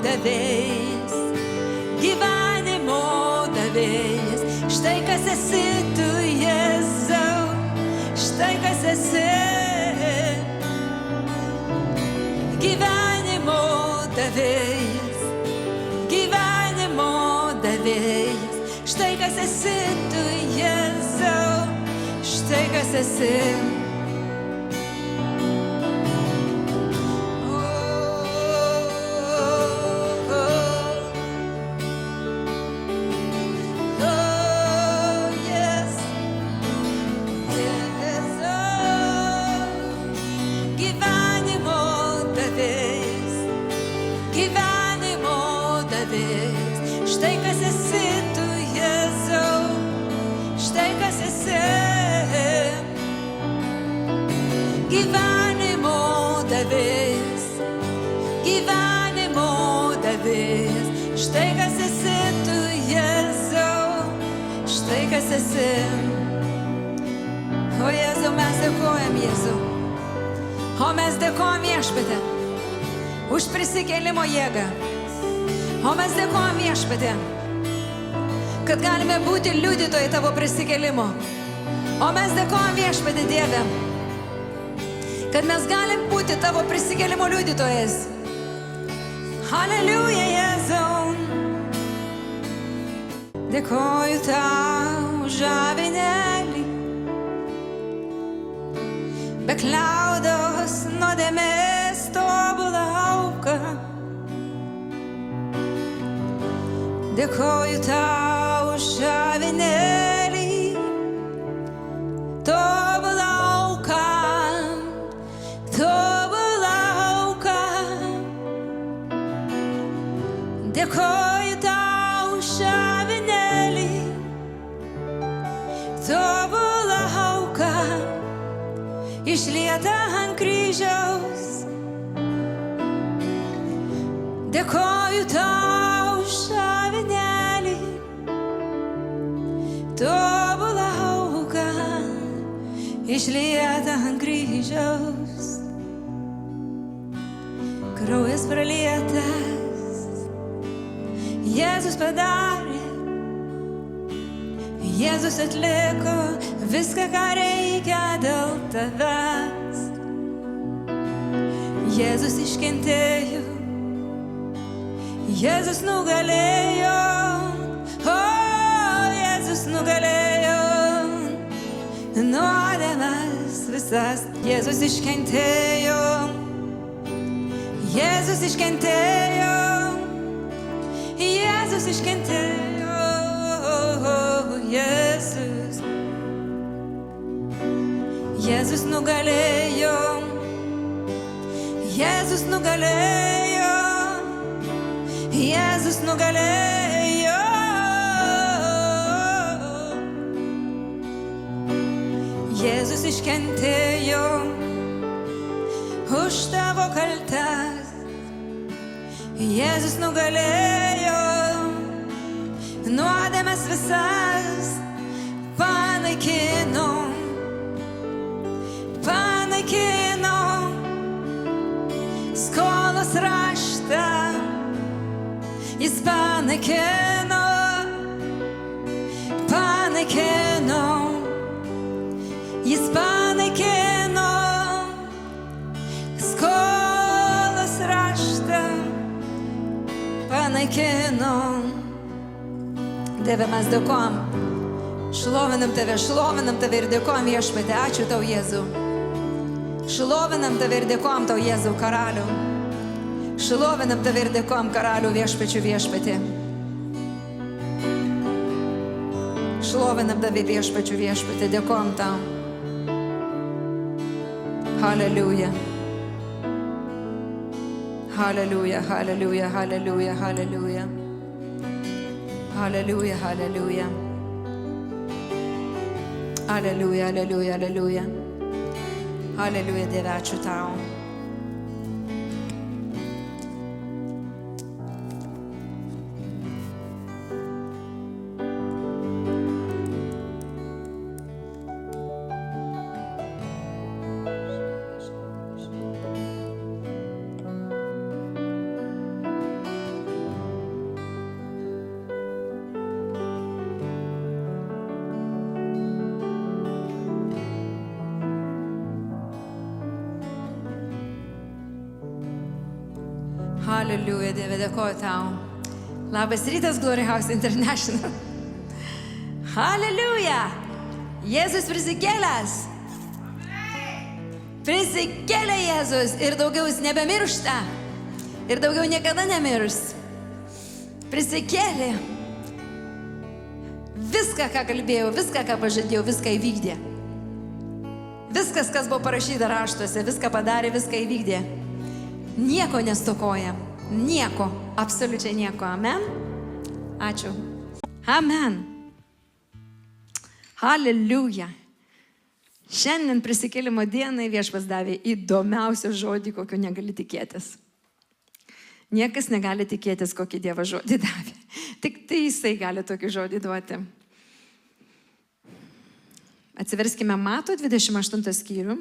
davėjas, gyvenimo davėjas. Štai kas esi tu, Jėzau, štai kas esi. Gyvenimo davėjas, gyvenimo davėjas. Štai kas esi tu, Jėzau, štai kas esi. Štai kas esi tu, Jėzau, štai kas esi. O Jėzau, mes dėkojam, Jėzau. O mes dėkojam Viešpatie už prisikėlimo jėgą. O mes dėkojam Viešpatie, kad galime būti liudytojai tavo prisikėlimo. O mes dėkojam Viešpatie, Dieve, kad mes galim būti tavo prisikėlimo liudytojais. Haleliuja, Jėzau. Dėkoju tau už avinėlį, be kliaudos nuodėmės tobulą auką. Dėkoju tau už avinėlį, tobulą auką, tobulą auką. Dėkoju tau už avinėlį, tobulą auką, išlietą ant kryžiaus. Dėkoju tau už avinėlį, tobulą auką, išlietą ant kryžiaus. Kraujas pralietas, Jėzus padarė, Jėzus atliko viską, ką reikia dėl tavęs. Jėzus iškentėjo, Jėzus nugalėjo, o Jėzus nugalėjo nuodėmes visas. Jėzus iškentėjo, Jėzus iškentėjo, Jėzus iškentėjo, Jėzus. Jėzus nugalėjo, Jėzus nugalėjo, Jėzus nugalėjo. Jėzus iškentėjo už tavo kaltes. Jėzus nugalėjo nuodėmes visas, panaikino, panaikino skolos raštą. Jis panaikino, panaikino, jis panaikino skolos raštą. Panaikino. Dieve, mes dėkojam, šlovinam tave ir dėkojam Viešpatie. Ačiū tau, Jėzau. Šlovinam tave ir dėkojam tau, Jėzau, karalių. Šlovinam tave ir dėkojam karalių Viešpačių Viešpatie. Šlovinam tave Viešpačių Viešpatie, dėkojam tau. Haleliuja. Halleluja, halleluja, halleluja, halleluja. Halleluja, halleluja. Halleluja, halleluja, halleluja. Halleluja, Dieve, ačiū tau. Hallelujah, Dieve, dėkoju tau. Labas rytas, Glory House International. Hallelujah. Jėzus prisikėlęs. Prisikėlė Jėzus ir daugiau jis nebemiršta. Ir daugiau niekada nemirs. Prisikėlė. Viską, ką kalbėjau, viską, ką pažadėjau, viską įvykdė. Viskas, kas buvo parašyta raštuose, viską padarė, viską įvykdė. Nieko nestokoja. Nieko. Absoliučiai nieko. Amen. Ačiū. Amen. Hallelujah. Šiandien prisikėlimo dienai Viešpats davė įdomiausią žodį, kokio negali tikėtis. Niekas negali tikėtis, kokį Dievo žodį davė. Tik tai Jisai gali tokį žodį duoti. Atsiverskime Mato 28 skyrių.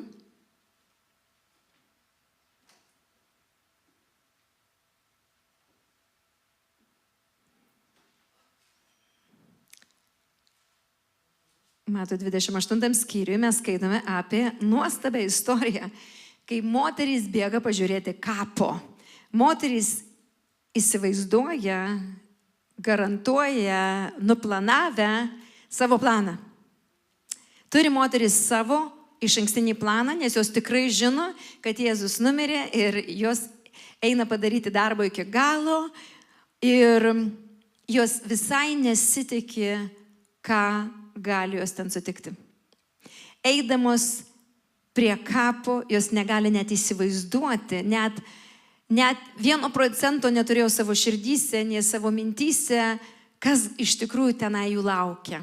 Mato 28 skyriui mes skaitome apie nuostabią istoriją, kai moterys bėga pažiūrėti kapo. Moterys įsivaizduoja, garantuoja, nuplanavę savo planą. Turi moterys savo išankstinį planą, nes jos tikrai žino, kad Jėzus numirė ir jos eina padaryti darbo iki galo ir jos visai nesitikė, ką gali jos ten sutikti. Eidamos prie kapo, jos negali net įsivaizduoti, net 1% neturėjo savo širdyse, nei savo mintyse, kas iš tikrųjų tenai jų laukia.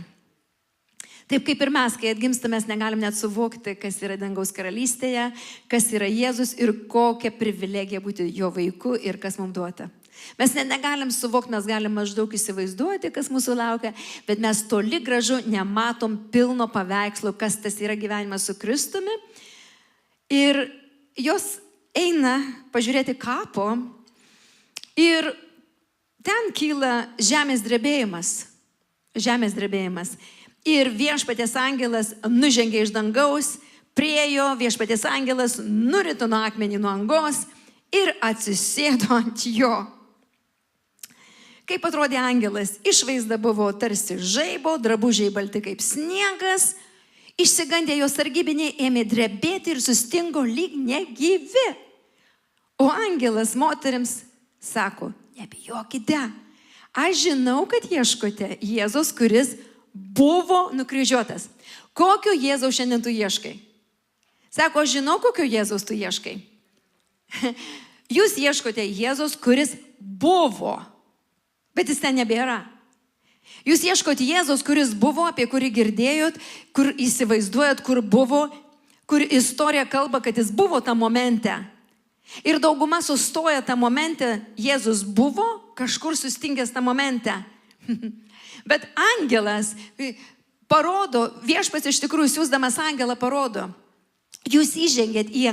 Taip kaip ir mes, kai atgimstame, mes negalim net suvokti, kas yra dangaus karalystėje, kas yra Jėzus ir kokia privilegija būti jo vaiku ir kas mums duota. Mes negalim suvokti, mes galim maždaug įsivaizduoti, kas mūsų laukia, bet mes toli gražu nematom pilno paveikslo, kas tas yra gyvenimas su Kristumi. Ir jos eina pažiūrėti kapo ir ten kyla žemės drebėjimas. Žemės drebėjimas. Ir Viešpaties angelas nužengė iš dangaus, priejo, Viešpaties angelas nuritino akmenį nuo angos ir atsisėdo ant jo. Kaip atrodė angelas? Išvaizda buvo tarsi žaibo, drabužiai balti kaip sniegas. Išsigandę jo sargybiniai ėmė drebėti ir sustingo lyg negyvi. O angelas moterims sako, nebijokite. Aš žinau, kad ieškote Jėzaus, kuris buvo nukryžiuotas. Kokio Jėzaus šiandien tu ieškai? Sako, aš žinau, kokio Jėzaus tu ieškai. Jūs ieškote Jėzaus, kuris buvo. Bet jis ten nebėra. Jūs ieškot Jėzaus, kuris buvo, apie kurį girdėjot, kur įsivaizduojat, kur buvo, kur istorija kalba, kad jis buvo tą momente. Ir dauguma sustoja tą momente, Jėzus buvo kažkur sustingęs tą momente. Bet angelas parodo, Viešpats iš tikrųjų siūsdamas angelą parodo, jūs įžengėt į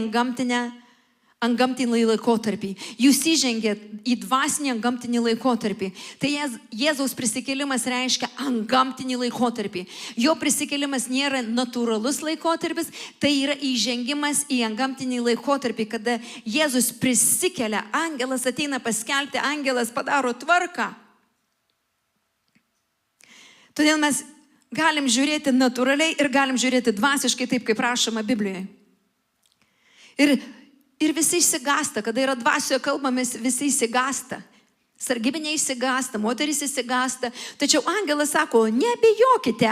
antgamtinį laikotarpį. Jūs įžengėt į dvasinį antgamtinį laikotarpį. Tai Jėzaus prisikėlimas reiškia antgamtinį laikotarpį. Jo prisikėlimas nėra natūralus laikotarpis, tai yra įžengimas į antgamtinį laikotarpį, kada Jėzus prisikelia, angelas ateina paskelbti, angelas padaro tvarką. Todėl mes galim žiūrėti natūraliai ir galim žiūrėti dvasiškai, taip kaip rašoma Biblijoje. Ir visi išsigąsta, kada yra dvasioje kalbamės, visi išsigąsta. Sargybiniai išsigąsta, moterys išsigąsta. Tačiau angelas sako, nebijokite.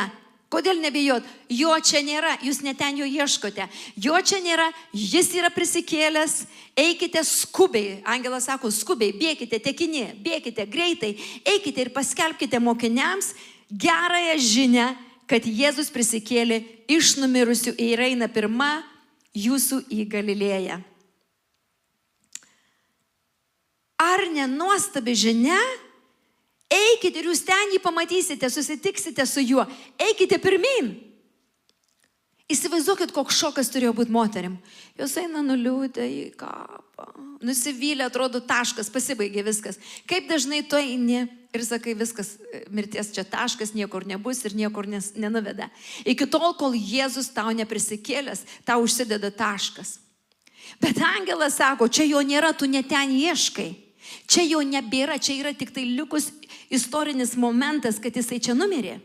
Kodėl nebijot? Jo čia nėra, jūs ne ten jo ieškote. Jo čia nėra, jis yra prisikėlęs. Eikite skubiai. Angelas sako, skubiai, bėkite, tekini, bėkite greitai. Eikite ir paskelbkite mokiniams gerąją žinią, kad Jėzus prisikėlė iš numirusių ir eina pirma jūsų į Galilėją. Ar nenuostabi žinia? Eikite ir jūs ten jį pamatysite, susitiksite su juo. Eikite pirmin. Įsivaizduokit, koks šokas turėjo būti moterim. Jos eina nuliūdę į kapą. Nusivylę, atrodo, taškas, pasibaigė viskas. Kaip dažnai tu eini ir sakai, viskas, mirties čia taškas, niekur nebus ir niekur nenuveda. Iki tol, kol Jėzus tau neprisikėlęs, tau užsideda taškas. Bet angelas sako, čia jo nėra, tu ne ten ieškai. Čia jo nebėra, čia yra tik tai likus istorinis momentas, kad jisai čia numirė.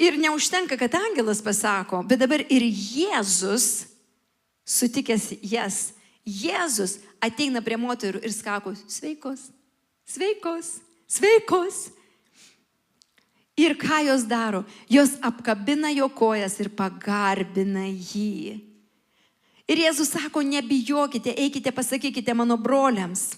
Ir neužtenka, kad angelas pasako, bet dabar ir Jėzus, sutikęs jas, Jėzus ateina prie moterų ir sako, sveikos, sveikos, sveikos. Ir ką jos daro? Jos apkabina jo kojas ir pagarbina jį. Ir Jėzus sako, nebijokite, eikite, pasakykite mano broliams.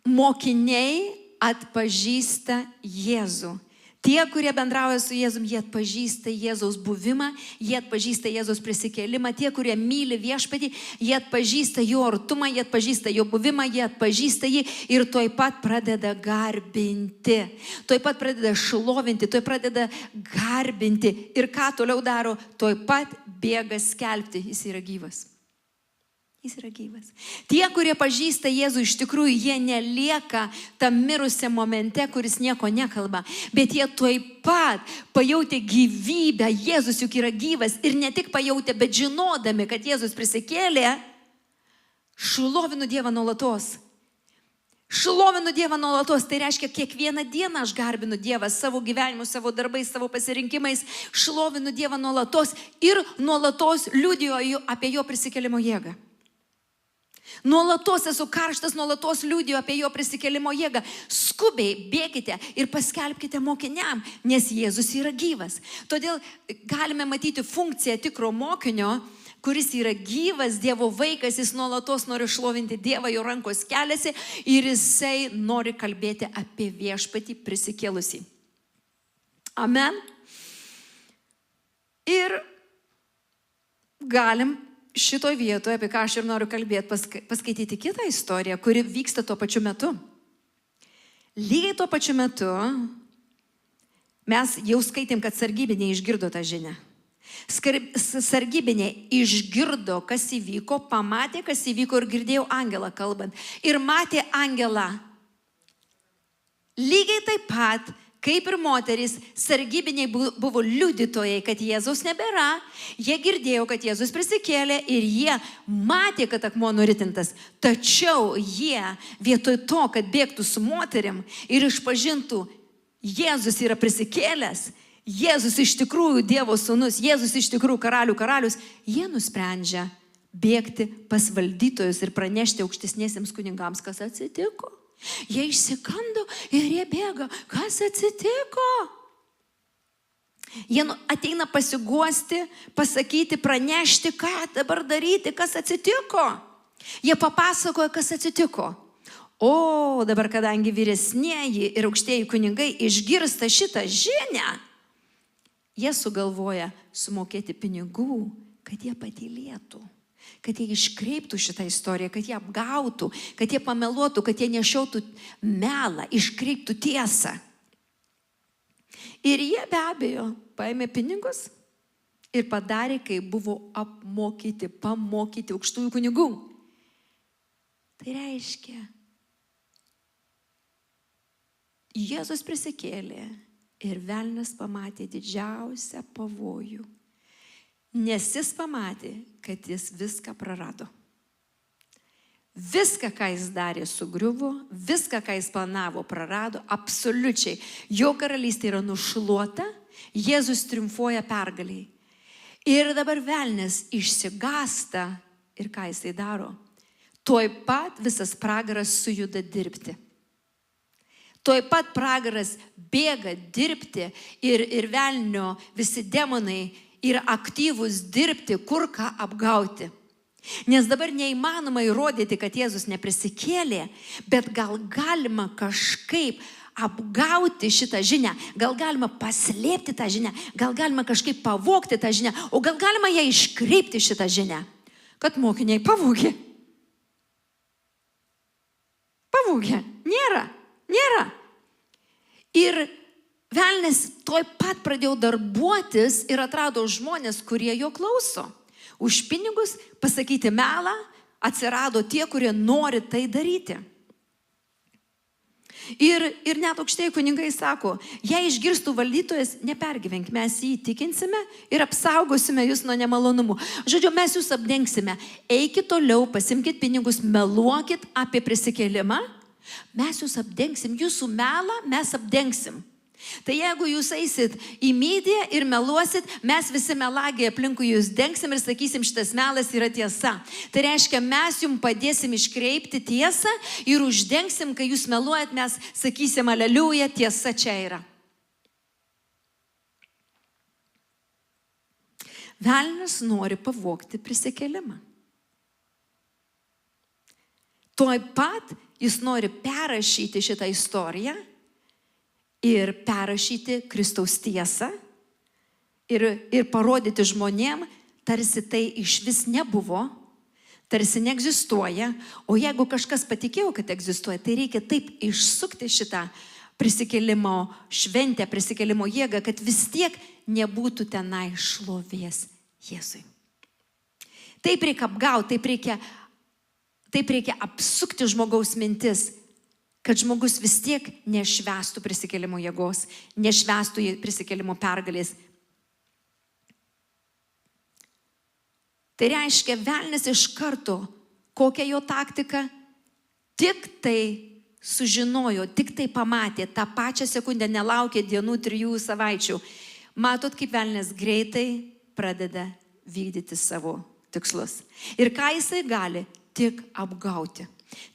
Mokiniai atpažįsta Jėzų. Tie, kurie bendrauja su Jėzum, jie atpažįsta Jėzaus buvimą, jie atpažįsta Jėzaus prisikėlimą. Tie, kurie myli viešpatį, jie atpažįsta jo artumą, jie atpažįsta jo buvimą, jie atpažįsta jį ir tuoj pat pradeda garbinti. Tuoj pat pradeda šlovinti, tuoj pradeda garbinti. Ir ką toliau daro? Tuoj pat bėga skelbti, jis yra gyvas. Jis yra gyvas. Tie, kurie pažįsta Jėzų, iš tikrųjų, jie nelieka tam mirusiam momente, kuris nieko nekalba, bet jie tuoj pat pajautė gyvybę, Jėzus juk yra gyvas ir ne tik pajautė, bet žinodami, kad Jėzus prisikėlė, šlovinu Dievą nuolatos. Šlovinu Dievą nuolatos, tai reiškia, kiekvieną dieną aš garbinu Dievą savo gyvenimu, savo darbais, savo pasirinkimais, šlovinu Dievą nuolatos ir nuolatos liudijo apie jo prisikėlimo jėgą. Nuolatos esu karštas, nuolatos liudijo apie jo prisikėlimo jėgą. Skubiai bėkite ir paskelbkite mokiniam, nes Jėzus yra gyvas. Todėl galime matyti funkciją tikro mokinio, kuris yra gyvas, Dievo vaikas, jis nuolatos nori šlovinti Dievą, jo rankos keliasi ir jisai nori kalbėti apie viešpatį prisikėlusį. Amen. Ir galim šitoj vietoje, apie ką aš ir noriu kalbėti, paskaityti kitą istoriją, kuri vyksta tuo pačiu metu. Lygiai tuo pačiu metu mes jau skaitėm, kad sargybiniai išgirdo tą žinią. Sargybiniai išgirdo, kas įvyko, pamatė, kas įvyko ir girdėjo angelą kalbant. Ir matė angelą. Lygiai taip pat, kaip ir moterys, sargybiniai buvo liudytojai, kad Jėzaus nebėra. Jie girdėjo, kad Jėzus prisikėlė ir jie matė, kad akmuo nuritintas. Tačiau jie vietoj to, kad bėgtų su moterim ir išpažintų, Jėzus yra prisikėlęs, Jėzus iš tikrųjų Dievo sūnus, Jėzus iš tikrųjų karalių karalius, jie nusprendžia bėgti pas valdytojus ir pranešti aukštesniesiems kunigams, kas atsitiko. Jie išsigando ir jie bėga. Kas atsitiko? Jie ateina pasiguosti, pasakyti, pranešti, ką dabar daryti, kas atsitiko. Jie papasakoja, kas atsitiko. O dabar, kadangi vyresnieji ir aukštieji kunigai išgirsta šitą žinią, jie sugalvoja sumokėti pinigų, kad jie patylėtų. Kad jie iškreiptų šitą istoriją, kad jie apgautų, kad jie pameluotų, kad jie nešiotų melą, iškreiptų tiesą. Ir jie be abejo paėmė pinigus ir padarė, kai buvo pamokyti aukštųjų kunigų. Tai reiškia, Jėzus prisikėlė ir velnias pamatė didžiausią pavojų. Nes jis pamatė, kad jis viską prarado. Viską, ką jis darė, sugriuvo, viską, ką jis planavo, prarado, absoliučiai. Jo karalystė yra nušluota, Jėzus triumfuoja pergaliai. Ir dabar velnias išsigąsta ir ką jisai daro? Tuoj pat visas pragaras sujuda dirbti. Tuoj pat pragaras bėga dirbti ir velnio visi demonai yra aktyvus dirbti, kur ką apgauti. Nes dabar neįmanoma įrodyti, kad Jėzus neprisikėlė, bet gal galima kažkaip apgauti šitą žinią, gal galima paslėpti tą žinią, gal galima kažkaip pavogti tą žinią, o gal galima ją iškreipti šitą žinią, kad mokiniai pavogė. Pavogė. Nėra. Ir velnias tuoj pat pradėjo darbuotis ir atrado žmonės, kurie jo klauso. Už pinigus pasakyti melą atsirado tie, kurie nori tai daryti. Ir net aukštieji kunigai sako, jei išgirstų valdytojas, nepergyvenk, mes jį įtikinsime ir apsaugosime jūs nuo nemalonumų. Žodžiu, mes jūs apdengsime. Eikit toliau, pasimkit pinigus, meluokit apie prisikėlimą. Mes jūs apdengsim, jūsų melą mes apdengsim. Tai jeigu jūs eisit į mediją ir meluosit, mes visi melagiai aplinkui jūs dengsim ir sakysim, šitas melas yra tiesa. Tai reiškia, mes jums padėsim iškreipti tiesą ir uždengsim, kai jūs meluojat, mes sakysim, aleliuja, tiesa čia yra. Velnias nori pavogti prisikėlimą. Tuoj pat jis nori perrašyti šitą istoriją ir perrašyti Kristaus tiesą ir parodyti žmonėm, tarsi tai iš vis nebuvo, tarsi neegzistuoja, o jeigu kažkas patikėjo, kad egzistuoja, tai reikia taip išsukti šitą prisikėlimo šventę, prisikėlimo jėgą, kad vis tiek nebūtų tenai šlovės Jėzui. Taip reikia apgauti, taip reikia apsukti žmogaus mintis, kad žmogus vis tiek nešvęstų prisikėlimo jėgos, nešvęstų prisikėlimo pergalės. Tai reiškia, velnias iš karto, kokia jo taktika, tik tai sužinojo, tik tai pamatė, tą pačią sekundę nelaukė dienų, 3 savaičių. Matot, kaip velnias greitai pradeda vykdyti savo tikslus. Ir ką jisai gali? Tik apgauti,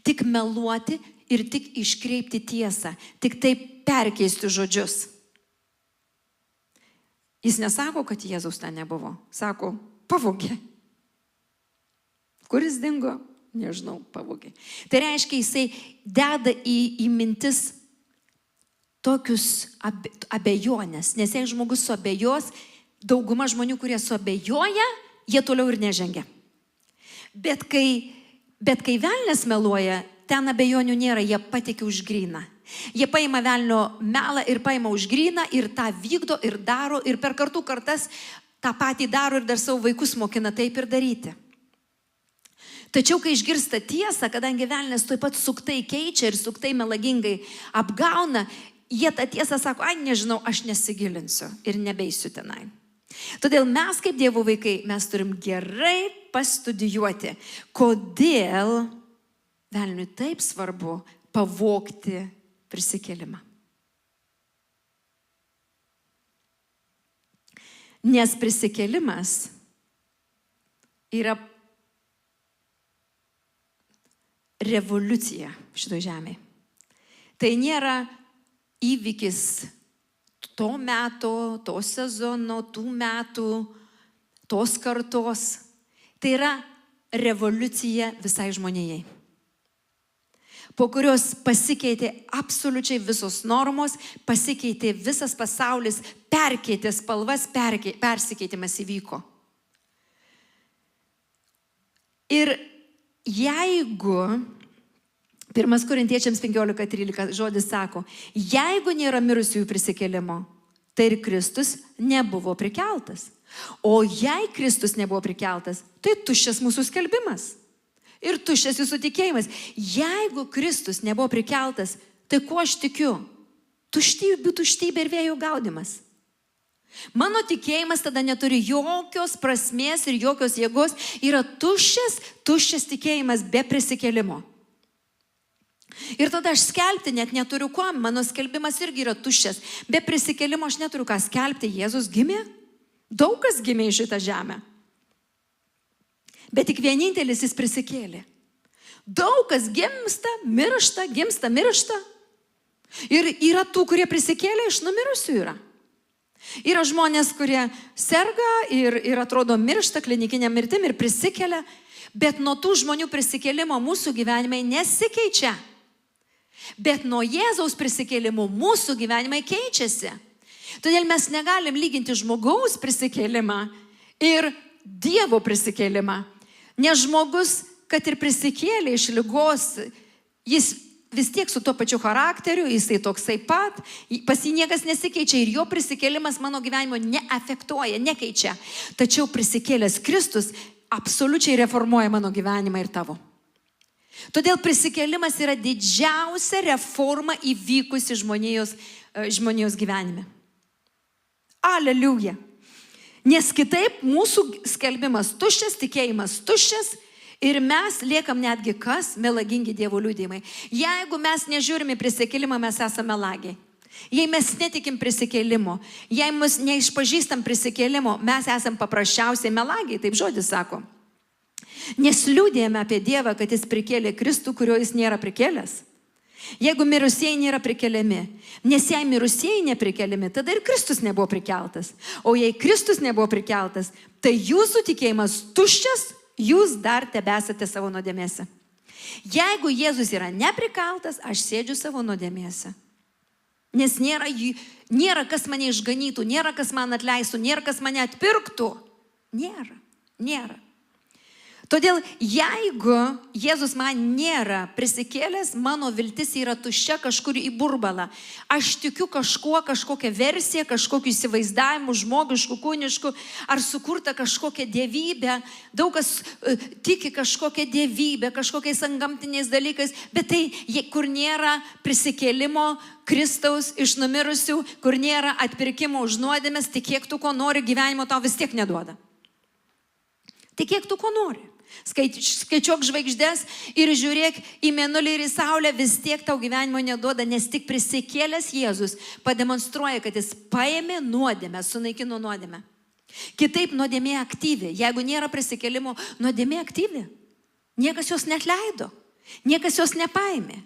tik meluoti, ir tik iškreipti tiesą, tik taip perkeisti žodžius. Jis nesako, kad Jėzaus ten nebuvo. Sako, pavogė. Kur jis dingo? Nežinau, pavogė. Tai reiškia, jisai deda į mintis tokius abejonės. Nes jei žmogus suabejos, dauguma žmonių, kurie suabejoja, jie toliau ir nežengia. Bet kai velnias meluoja, ten abejonių nėra, jie patikė už gryną. Jie paima velnio melą ir paima už gryną ir tą vykdo ir daro ir per kartų kartas tą patį daro ir dar savo vaikus mokina taip ir daryti. Tačiau, kai išgirsta tiesą, kadangi velnias taip pat suktai keičia ir suktai melagingai apgauna, jie tą tiesą sako, ai nežinau, aš nesigilinsiu ir nebeisiu tenai. Todėl mes kaip Dievo vaikai, mes turim gerai pastudijuoti, kodėl velniui taip svarbu pavogti prisikėlimą. Nes prisikėlimas yra revoliucija šitoje žemėje. Tai nėra įvykis to meto, to sezono, tų metų, tos kartos. Tai yra revoliucija visai žmonijai, po kurios pasikeitė absoliučiai visos normos, pasikeitė visas pasaulis, perkeitė spalvas, persikeitimas įvyko. Ir jeigu, 1 Korintiečiams 15:13 žodis sako, jeigu nėra mirusiųjų prisikėlimo, tai ir Kristus nebuvo prikeltas. O jei Kristus nebuvo prikeltas, tai tuščias mūsų skelbimas. Ir tuščias jūsų tikėjimas. Jeigu Kristus nebuvo prikeltas, tai kuo aš tikiu? Tuštybė ir vėjo gaudimas. Mano tikėjimas tada neturi jokios prasmės ir jokios jėgos. Yra tuščias tikėjimas be prisikėlimo. Ir tada aš skelbti net neturiu ko. Mano skelbimas irgi yra tuščias. Be prisikėlimo aš neturiu ką skelbti. Jėzus gimė. Daug kas gimė į šitą žemę. Bet tik vienintelis jis prisikėlė. Daug kas gimsta, miršta. Ir yra tų, kurie prisikėlė iš numirusių yra. Yra žmonės, kurie serga ir atrodo miršta klinikinė mirtim ir prisikėlė. Bet nuo tų žmonių prisikėlimo mūsų gyvenimai nesikeičia. Bet nuo Jėzaus prisikėlimo mūsų gyvenimai keičiasi. Todėl mes negalim lyginti žmogaus prisikėlimą ir Dievo prisikėlimą. Nes žmogus, kad ir prisikėlė iš ligos, jis vis tiek su tuo pačiu charakteriu, jisai toksai pat, pas jį niekas nesikeičia ir jo prisikėlimas mano gyvenimo neafektuoja, nekeičia. Tačiau prisikėlęs Kristus absoliučiai reformuoja mano gyvenimą ir tavo. Todėl prisikėlimas yra didžiausia reforma įvykusi žmonijos gyvenime. Aleliuja. Nes kitaip mūsų skelbimas tuščias, tikėjimas tuščias ir mes liekam netgi kas? Melagingi Dievo liudijimai. Jeigu mes nežiūrime prisikėlimą, mes esame melagiai. Jei mes netikim prisikėlimo, jei mus neišpažįstam prisikėlimo, mes esam paprasčiausiai melagiai, taip žodis sako. Nes liudijame apie Dievą, kad jis prikėlė Kristų, kurio jis nėra prikėlęs. Jeigu mirusieji nėra prikeliami, nes jei mirusieji neprikeliami, tada ir Kristus nebuvo prikeltas. O jei Kristus nebuvo prikeltas, tai jūsų tikėjimas tuščias, jūs dar tebesate savo nuodėmėse. Jeigu Jėzus yra neprikeltas, aš sėdžiu savo nuodėmėse. Nes nėra kas mane išganytų, nėra kas man atleistų, nėra kas mane atpirktų. Nėra. Todėl jeigu Jėzus man nėra prisikėlęs, mano viltis yra tuščia kažkur į burbalą. Aš tikiu kažkokią versiją, kažkokiu įsivaizdavimu, žmogišku, kūnišku, ar sukurta kažkokia dievybė. Daug kas tiki kažkokią dievybę, kažkokiais antgamtiniais dalykais, bet tai, kur nėra prisikėlimo Kristaus iš numirusių, kur nėra atpirkimo už nuodėmes, tikėk tu, ko nori, gyvenimo tau vis tiek neduoda. Tikėk tu, ko nori. Skaičiuok žvaigždės ir žiūrėk į mėnulį ir į saulę, vis tiek tau gyvenimo neduoda, nes tik prisikėlęs Jėzus pademonstruoja, kad jis paėmė nuodėmę, sunaikino nuodėmę. Kitaip nuodėmė aktyvi. Jeigu nėra prisikėlimo, nuodėmė aktyvi. Niekas jos neatleido, niekas jos nepaėmė.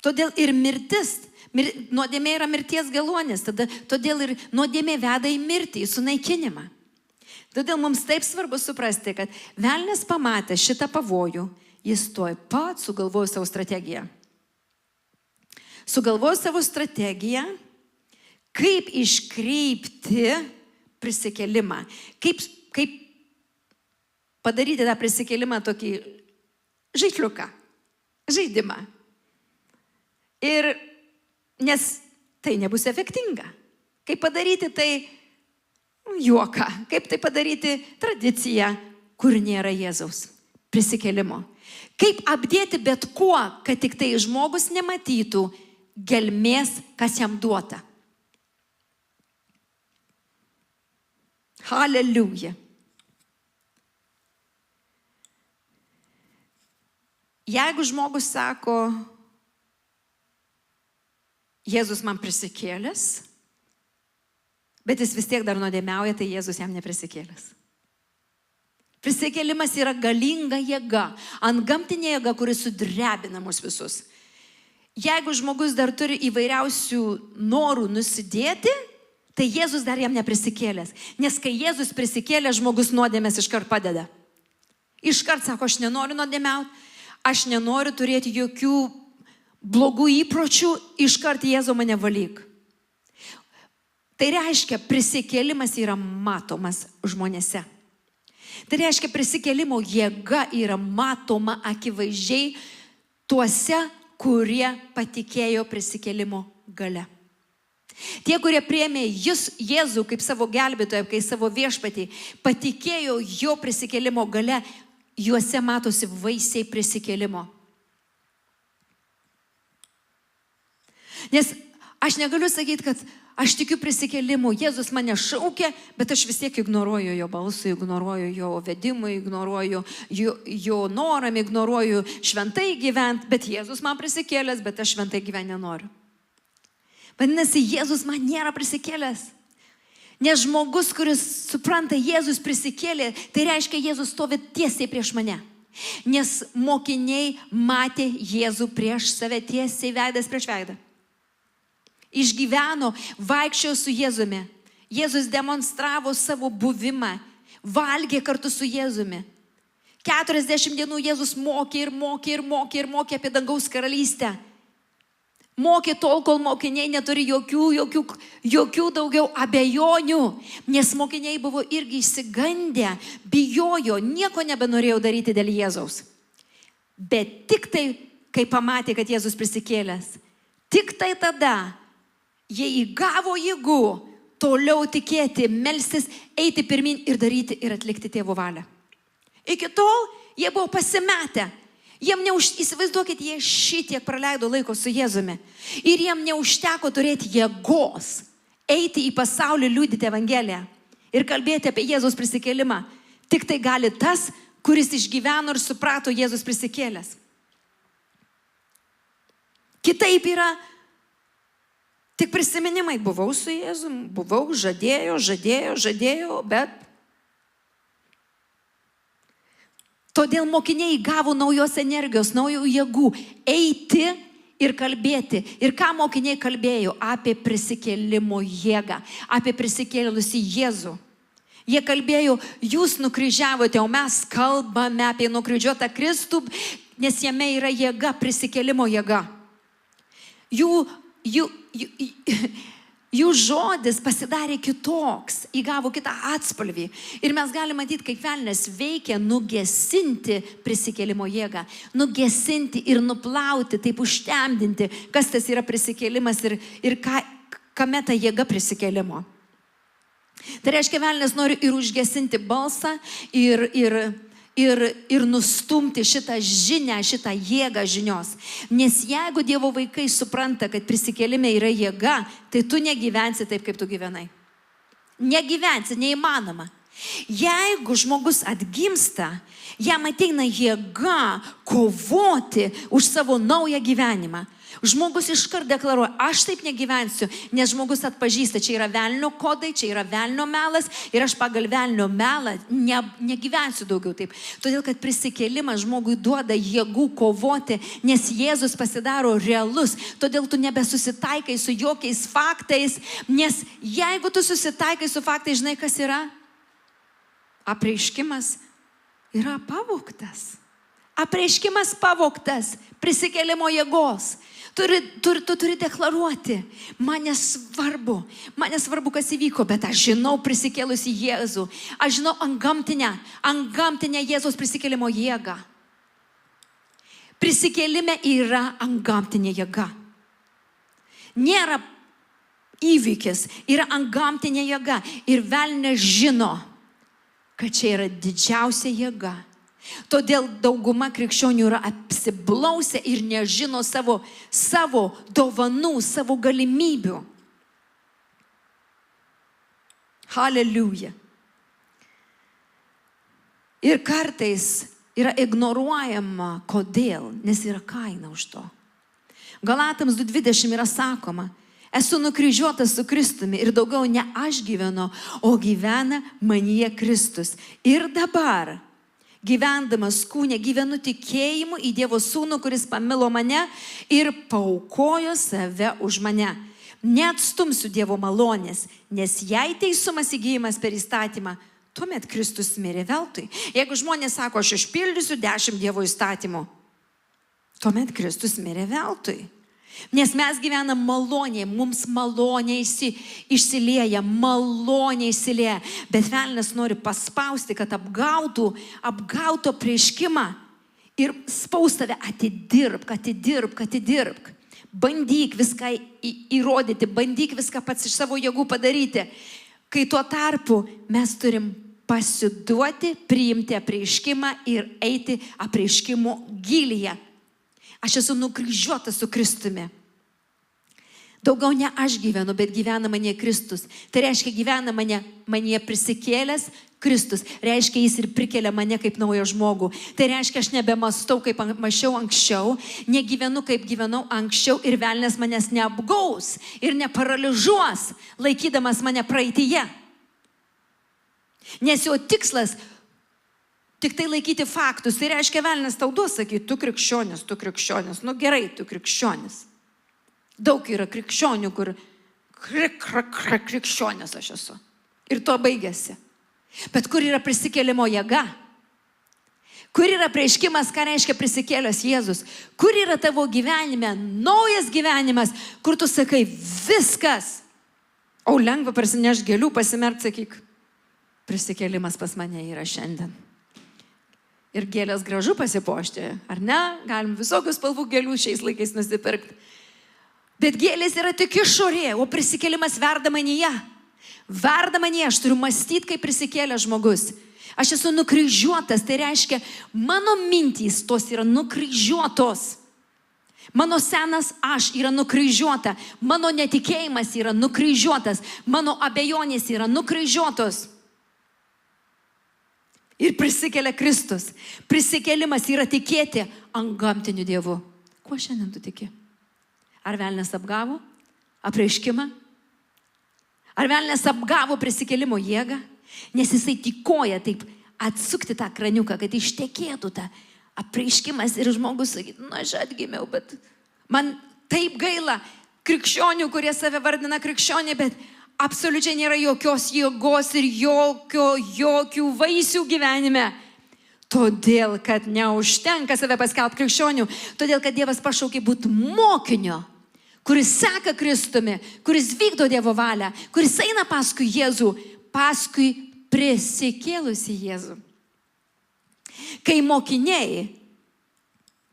Todėl ir nuodėmė yra mirties geluonis, todėl ir nuodėmė veda į mirtį, į sunaikinimą. Todėl mums taip svarbu suprasti, kad velnias pamatė šitą pavojų, jis tuoj pat sugalvojo savo strategiją. Sugalvojo savo strategiją, kaip iškreipti prisikėlimą, kaip padaryti tą prisikėlimą tokį žaidimą. Ir nes tai nebus efektinga. Kaip padaryti tai juoką, kaip tai padaryti tradiciją, kur nėra Jėzaus prisikėlimo. Kaip apdėti bet kuo, kad tik tai žmogus nematytų gelmės, kas jam duota. Haleliuja. Jeigu žmogus sako, Jėzus man prisikėlęs, bet jis vis tiek dar nuodėmiauja, tai Jėzus jam neprisikėlęs. Prisikėlimas yra galinga jėga, antgamtinė jėga, kuri sudrebina mus visus. Jeigu žmogus dar turi įvairiausių norų nusidėti, tai Jėzus dar jam neprisikėlęs. Nes kai Jėzus prisikėlė, žmogus nuodėmės iškart padeda. Iškart sako, aš nenoriu nuodėmiauti, aš nenoriu turėti jokių blogų įpročių, iškart Jėzau mane valyk. Tai reiškia, prisikėlimas yra matomas žmonėse. Tai reiškia, prisikėlimo jėga yra matoma akivaizdžiai tuose, kurie patikėjo prisikėlimo gale. Tie, kurie priėmė Jėzų kaip savo gelbėtoją, kaip savo viešpatį, patikėjo jo prisikėlimo gale, juose matosi vaisiai prisikėlimo. Nes aš negaliu sakyti, kad aš tikiu prisikėlimu, Jėzus mane šaukia, bet aš vis tiek ignoruoju jo balsą, ignoruoju jo vedimą, ignoruoju jo noram, ignoruoju šventai gyventi, bet Jėzus man prisikėlęs, bet aš šventai gyventi nenoriu. Vadinasi, Jėzus man nėra prisikėlęs. Nes žmogus, kuris supranta, Jėzus prisikėlė, tai reiškia, Jėzus stovi tiesiai prieš mane. Nes mokiniai matė Jėzų prieš save tiesiai veidas prieš veidą. Išgyveno, vaikščiojo su Jėzumi. Jėzus demonstravo savo buvimą, valgė kartu su Jėzumi. 40 dienų Jėzus mokė apie dangaus karalystę. Mokė tol, kol mokiniai neturi jokių daugiau abejonių, nes mokiniai buvo irgi išsigandę, bijojo, nieko nebenorėjo daryti dėl Jėzaus. Bet tik tai, kai pamatė, kad Jėzus prisikėlęs, tik tai tada jie įgavo jėgų toliau tikėti, melstis, eiti pirmin ir daryti ir atlikti tėvo valią. Iki tol jie buvo pasimetę. Įsivaizduokit, jie šitiek praleido laiko su Jėzumi. Ir jiem neužteko turėti jėgos eiti į pasaulį, liudyti Evangeliją ir kalbėti apie Jėzaus prisikėlimą. Tik tai gali tas, kuris išgyveno ir suprato Jėzus prisikėlęs. Kitaip yra tik prisiminimai. Buvau su Jėzum, žadėjau, bet todėl mokiniai gavo naujos energijos, naujų jėgų eiti ir kalbėti. Ir ką mokiniai kalbėjo? Apie prisikėlimo jėgą, apie prisikėlusį Jėzų. Jie kalbėjo, jūs nukryžiavote, o mes kalbame apie nukryžiuotą Kristų, nes jame yra jėga, prisikėlimo jėga. Jų žodis pasidarė kitoks, įgavo kitą atspalvį. Ir mes galime matyti, kaip velnias veikia nugesinti prisikėlimo jėgą. Nugesinti ir nuplauti, taip užtemdinti, kas tas yra prisikėlimas ir kame ta jėga prisikėlimo. Tai reiškia, velnias nori ir užgesinti balsą, ir nustumti šitą žinią, šitą jėgą žinios. Nes jeigu Dievo vaikai supranta, kad prisikėlime yra jėga, tai tu negyvensi taip, kaip tu gyvenai. Negyvensi, neįmanoma. Jeigu žmogus atgimsta, jam ateina jėga kovoti už savo naują gyvenimą. Žmogus iškart deklaruoja, aš taip negyvensiu, nes žmogus atpažįsta, čia yra velnio kodai, čia yra velnio melas ir aš pagal velnio melą negyvensiu daugiau taip. Todėl, kad prisikėlimas žmogui duoda jėgų kovoti, nes Jėzus pasidaro realus. Todėl tu nebesusitaikai su jokiais faktais, nes jeigu tu susitaikai su faktais, žinai, kas yra? Apreiškimas yra pavogtas. Apreiškimas pavogtas prisikėlimo jėgos. Tu turi deklaruoti, man nesvarbu, kas įvyko, bet aš žinau prisikėlusi Jėzų. Aš žinau antgamtinę Jėzaus prisikėlimo jėgą. Prisikėlime yra antgamtinė jėga. Nėra įvykis, yra antgamtinė jėga. Ir velnias žino, kad čia yra didžiausia jėga. Todėl dauguma krikščionių yra apsiblausę ir nežino savo dovanų, savo galimybių. Haleliuja. Ir kartais yra ignoruojama. Kodėl? Nes yra kaina už to. Galatams 2:20 yra sakoma, esu nukryžiuotas su Kristumi ir daugiau ne aš gyvenu, o gyvena manyje Kristus. Ir dabar gyvendamas kūne, gyvenu tikėjimu į Dievo Sūnų, kuris pamilo mane ir paaukojo save už mane. Neatstumsiu Dievo malonės, nes jei teisumas įgyjimas per įstatymą, tuomet Kristus mirė veltui. Jeigu žmonės sako, aš išpildysiu 10 Dievo įstatymų, tuomet Kristus mirė veltui. Nes mes gyvenam malonėje, mums malonė išsilieja, bet velnias nori paspausti, kad apgautų prieškimą ir spaus tave atidirbk. Bandyk viską įrodyti, bandyk viską pats iš savo jėgų padaryti. Kai tuo tarpu mes turim pasiduoti, priimti apreiškimą ir eiti apreiškimo gilyje. Aš esu nukryžiuotas su Kristumi. Daugiau ne aš gyvenu, bet gyvena manyje Kristus. Tai reiškia, gyvena manyje prisikėlęs Kristus. Reiškia, jis ir prikelia mane kaip naują žmogų. Tai reiškia, aš nebemastau, kaip mąsčiau anksčiau, negyvenu, kaip gyvenau anksčiau ir velnias manęs neapgaus ir neparalyžuos, laikydamas mane praeityje. Nes jo tikslas tik tai laikyti faktus. Tai reiškia, velnias tau duos sakyti, tu krikščionis. Nu gerai, tu krikščionis. Daug yra krikščionių, kur krikščionis aš esu. Ir to baigėsi. Bet kur yra prisikėlimo jėga? Kur yra prieškimas, ką reiškia prisikėlęs Jėzus? Kur yra tavo gyvenime naujas gyvenimas, kur tu sakai viskas? O lengva prasineš gėlių, pasimerkt, sakyk, prisikėlimas pas mane yra šiandien. Ir gėlės gražu pasipuošti, ar ne? Galim visokius spalvų gėlių šiais laikais nusipirkti. Bet gėlės yra tik išorė, o prisikėlimas verda manyje. Verda manyje, aš turiu mąstyti, kaip prisikėlęs žmogus. Aš esu nukryžiuotas, tai reiškia, mano mintys tos yra nukryžiuotos. Mano senas aš yra nukryžiuota, mano netikėjimas yra nukryžiuotas, mano abejonės yra nukryžiuotos. Ir prisikelia Kristus. Prisikėlimas yra tikėti ant gamtinių dievų. Kuo šiandien tu tiki? Ar velnias apgavo apreiškimą? Ar velnias apgavo prisikėlimo jėgą? Nes jisai tikoja taip atsukti tą kraniuką, kad ištekėtų tą apreiškimas ir žmogus sakytų, aš atgimiau, bet man taip gaila krikščionių, kurie save vardina krikščionį, bet absoliučiai nėra jokios jėgos ir jokių vaisių gyvenime. Todėl, kad neužtenka save paskelbti krikščionių, todėl, kad Dievas pašaukė būti mokinio, kuris seka Kristumi, kuris vykdo Dievo valią, kuris eina paskui Jėzų, paskui prisikėlusi Jėzų. Kai mokiniai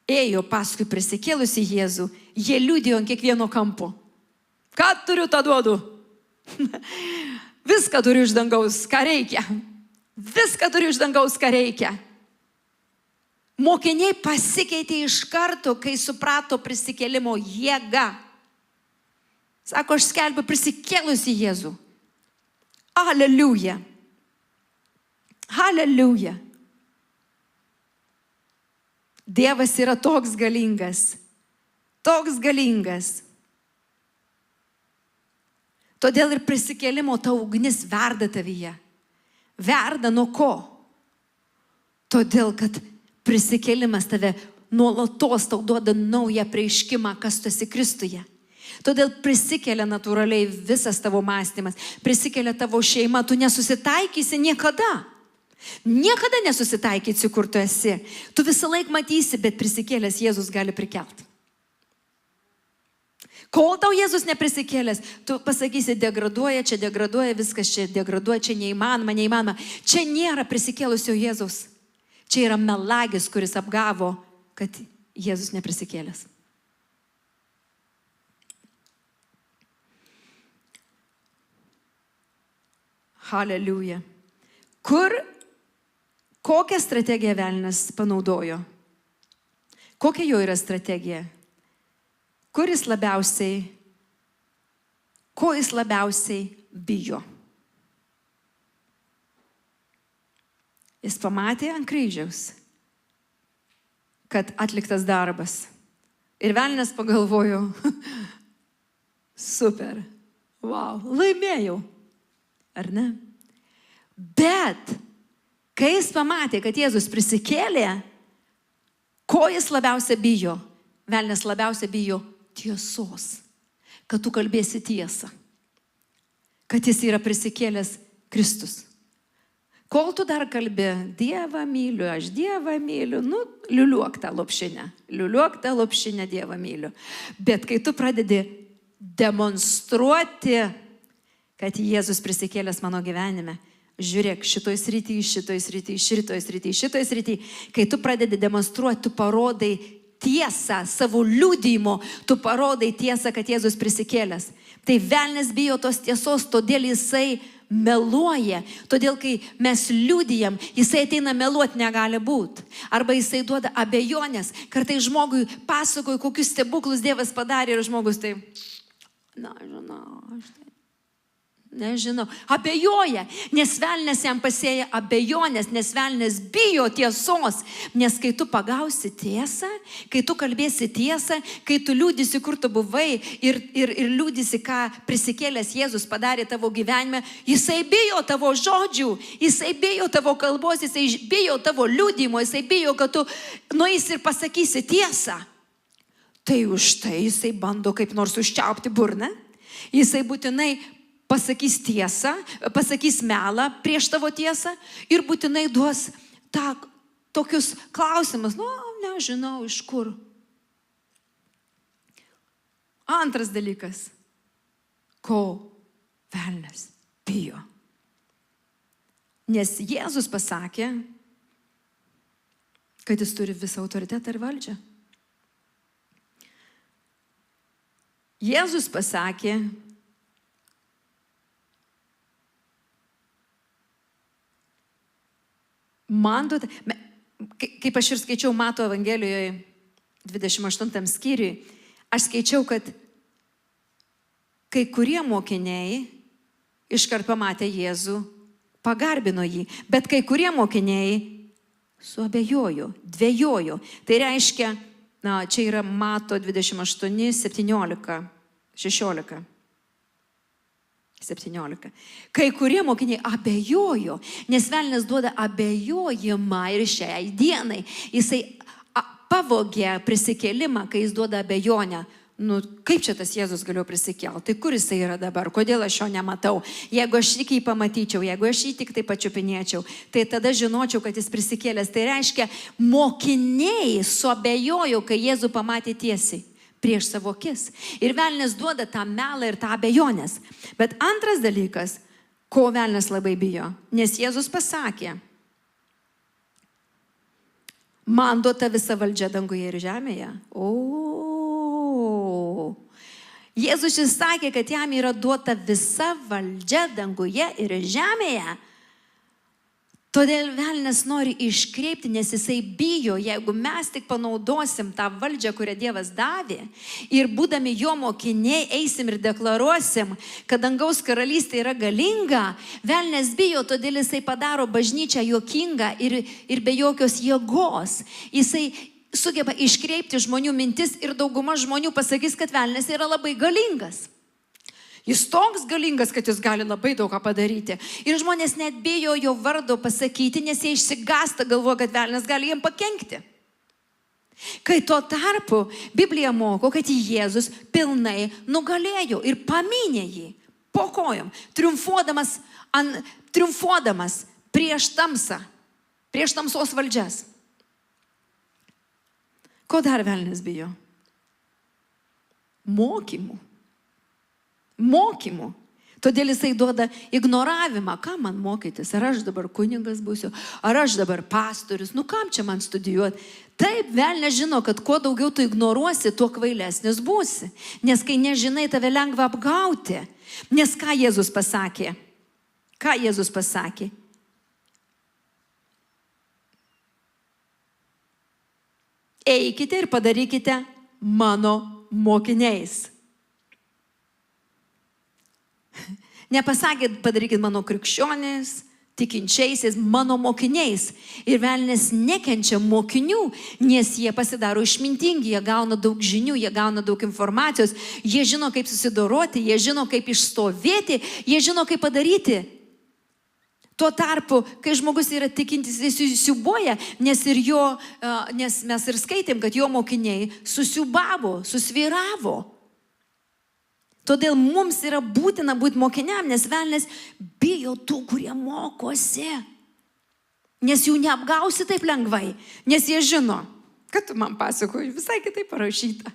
ėjo paskui prisikėlusi Jėzų, jie liudijo ant kiekvieno kampo. Ką turiu, tą duodu. Viską turiu iš dangaus, ką reikia. Viską turiu iš dangaus, ką reikia. Mokiniai pasikeitė iš karto, kai suprato prisikėlimo jėgą. Sako, aš skelbiu prisikėlusi Jėzų. Aleliuja. Aleliuja. Dievas yra toks galingas. Toks galingas. Todėl ir prisikėlimo ta ugnis verda tavyje. Verda nuo ko? Todėl, kad prisikėlimas tave nuolatos tau duoda naują apreiškimą, kas tu esi Kristuje. Todėl prisikelia natūraliai visas tavo mąstymas, prisikelia tavo šeima, tu nesusitaikysi niekada. Niekada nesusitaikysi, kur tu esi. Tu visą laiką matysi, bet prisikėlęs Jėzus gali prikelti. Kol tau Jėzus neprisikėlęs, tu pasakysi, degraduoja, viskas čia degraduoja, čia neįmanoma. Čia nėra prisikėlusio Jėzaus. Čia yra melagis, kuris apgavo, kad Jėzus neprisikėlęs. Haleliuja. Kokią strategiją velnias panaudojo? Kokia jo yra strategija? Ko jis labiausiai bijo? Jis pamatė ant kryžiaus, kad atliktas darbas. Ir velnias pagalvojo, super, wow, laimėjau. Ar ne? Bet kai jis pamatė, kad Jėzus prisikėlė, ko jis labiausiai bijo? Velnias labiausiai bijo tiesos. Kad tu kalbėsi tiesą. Kad jis yra prisikėlęs Kristus. Kol tu dar kalbi, Dievą myliu, aš Dievą myliu, liuliuok tą lopšinę, Dievą myliu. Bet kai tu pradedi demonstruoti, kad Jėzus prisikėlęs mano gyvenime, žiūrėk, šitoj srity, kai tu pradedi demonstruoti, tu parodai tiesą savo liudijimu, tu parodai tiesą, kad Jėzus prisikėlęs. Tai velnias bijo tos tiesos, todėl jisai meluoja. Todėl, kai mes liudijam, jisai ateina meluoti negali būti. Arba jisai duoda abejonės. Kartai žmogui pasakoja, kokius stebuklus Dievas padarė ir žmogus tai, nežinau, abejoja, nes velnias jam pasėja abejonės, nes velnias bijo tiesos, nes kai tu pagausi tiesą, kai tu kalbėsi tiesą, kai tu liūdisi, kur tu buvai ir liūdisi, ką prisikėlęs Jėzus padarė tavo gyvenime, jisai bijo tavo žodžių, jisai bijo tavo kalbos, jisai bijo tavo liūdimo, jisai bijo, kad tu nueisi ir pasakysi tiesą. Tai už tai jisai bando kaip nors užčiaupti burną, jisai būtinai pasakys tiesą, pasakys melą prieš tavo tiesą ir būtinai duos tokius klausimus, nežinau iš kur. Antras dalykas, ko velnias bijo. Nes Jėzus pasakė, kad jis turi visą autoritetą ir valdžią. Jėzus pasakė, man duota, kaip aš ir skaičiau Mato Evangelijoje 28 skyriui, aš skaičiau, kad kai kurie mokiniai iškart pamatę Jėzų, pagarbino jį, bet kai kurie mokiniai suabejojo, dvejojo. Tai reiškia, čia yra Mato 28, 17, 16. 17. Kai kurie mokiniai abejojo, nes velnias duoda abejojimą ir šiai dienai. Jisai pavogė prisikėlimą, kai jis duoda abejonę. Kaip čia tas Jėzus galėjo prisikelti? Tai kur jisai yra dabar? Kodėl aš jo nematau? Jeigu aš tik jį pamatyčiau, jeigu aš jį tik tai pačiupinėčiau, tai tada žinočiau, kad jis prisikėlęs. Tai reiškia, mokiniai suabejojo, kai Jėzų pamatė tiesiai prieš savo akis. Ir velnias duoda tą melą ir tą abejonės. Bet antras dalykas, ko velnias labai bijo, nes Jėzus pasakė, man duota visa valdžia danguje ir žemėje. Jėzus jis sakė, kad jam yra duota visa valdžia danguje ir žemėje. Todėl velnias nori iškreipti, nes jisai bijo, jeigu mes tik panaudosim tą valdžią, kurią Dievas davė, ir būdami jo mokiniai eisim ir deklaruosim, kad dangaus karalystė yra galinga, velnias bijo, todėl jisai padaro bažnyčią juokingą ir be jokios jėgos. Jisai sugeba iškreipti žmonių mintis ir dauguma žmonių pasakys, kad velnias yra labai galingas. Jis toks galingas, kad jis gali labai daug ką padaryti. Ir žmonės net bijo jo vardo pasakyti, nes jie išsigąsta, galvoja, kad velnias gali jiem pakenkti. Kai tuo tarpu Biblija moko, kad Jėzus pilnai nugalėjo ir pamynė jį po kojom, triumfuodamas prieš tamsą, prieš tamsos valdžias. Ko dar velnias bijo? Mokymų. Todėl jisai duoda ignoravimą. Ką man mokytis? Ar aš dabar kunigas būsiu? Ar aš dabar pastorius? Kam čia man studijuoti? Taip, velnias žino, kad kuo daugiau tu ignoruosi, tuo kvailesnis būsi. Nes kai nežinai, tave lengva apgauti. Nes ką Jėzus pasakė? Eikite ir padarykite mano mokiniais. Nepasakė, padarykit mano krikščionys, tikinčiaisiais, mano mokiniais. Ir velnias nekenčia mokinių, nes jie pasidaro išmintingi, jie gauna daug žinių, jie gauna daug informacijos, jie žino, kaip susidoroti, jie žino, kaip išstovėti, jie žino, kaip padaryti. Tuo tarpu, kai žmogus yra tikintis, jis siubuoja, nes mes ir skaitėm, kad jo mokiniai susvyravo. Todėl mums yra būtina būti mokiniam, nes velnias bijo tų, kurie mokosi. Nes jų neapgausi taip lengvai, nes jie žino, kad tu man pasakoji, visai kitaip parašyta.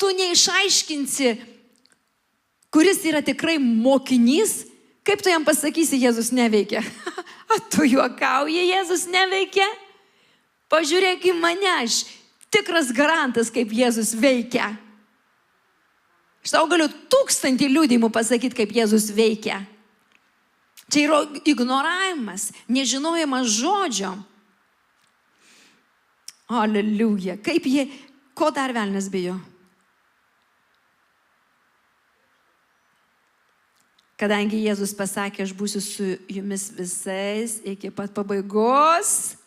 Tu neišaiškinsi, kuris yra tikrai mokinys, kaip tu jam pasakysi, Jėzus neveikia. Tu juokauji, Jėzus neveikia? Pažiūrėk į mane, aš tikras garantas, kaip Jėzus veikia. Aš tau galiu 1000 liudijimų pasakyti, kaip Jėzus veikia. Čia yra ignoravimas, nežinojimas žodžio. Aleliuja. Ko dar velnias bijo? Kadangi Jėzus pasakė, aš būsiu su jumis visais iki pat pabaigos,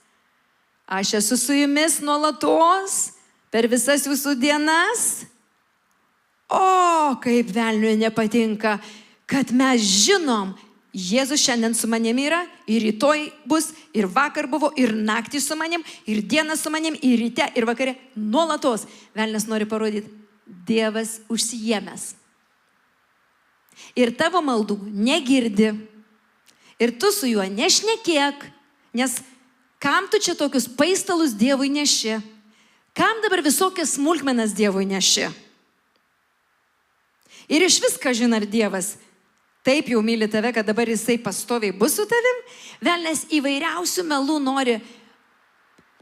aš esu su jumis nuolatos per visas jūsų dienas. Kaip velniui nepatinka, kad mes žinom, Jėzus šiandien su manim yra, ir rytoj bus, ir vakar buvo, ir naktį su manim, ir dieną su manim, ir ryte, ir vakare, nuolatos. Velnias nori parodyti, Dievas užsiėmęs. Ir tavo maldų negirdi, ir tu su juo nešnekėk, nes kam tu čia tokius paistalus Dievui neši? Kam dabar visokias smulkmenas Dievui neši? Ir iš viską žino, ar Dievas taip jau myli tave, kad dabar jisai pastoviai bus su tavim. Velnias įvairiausių melų nori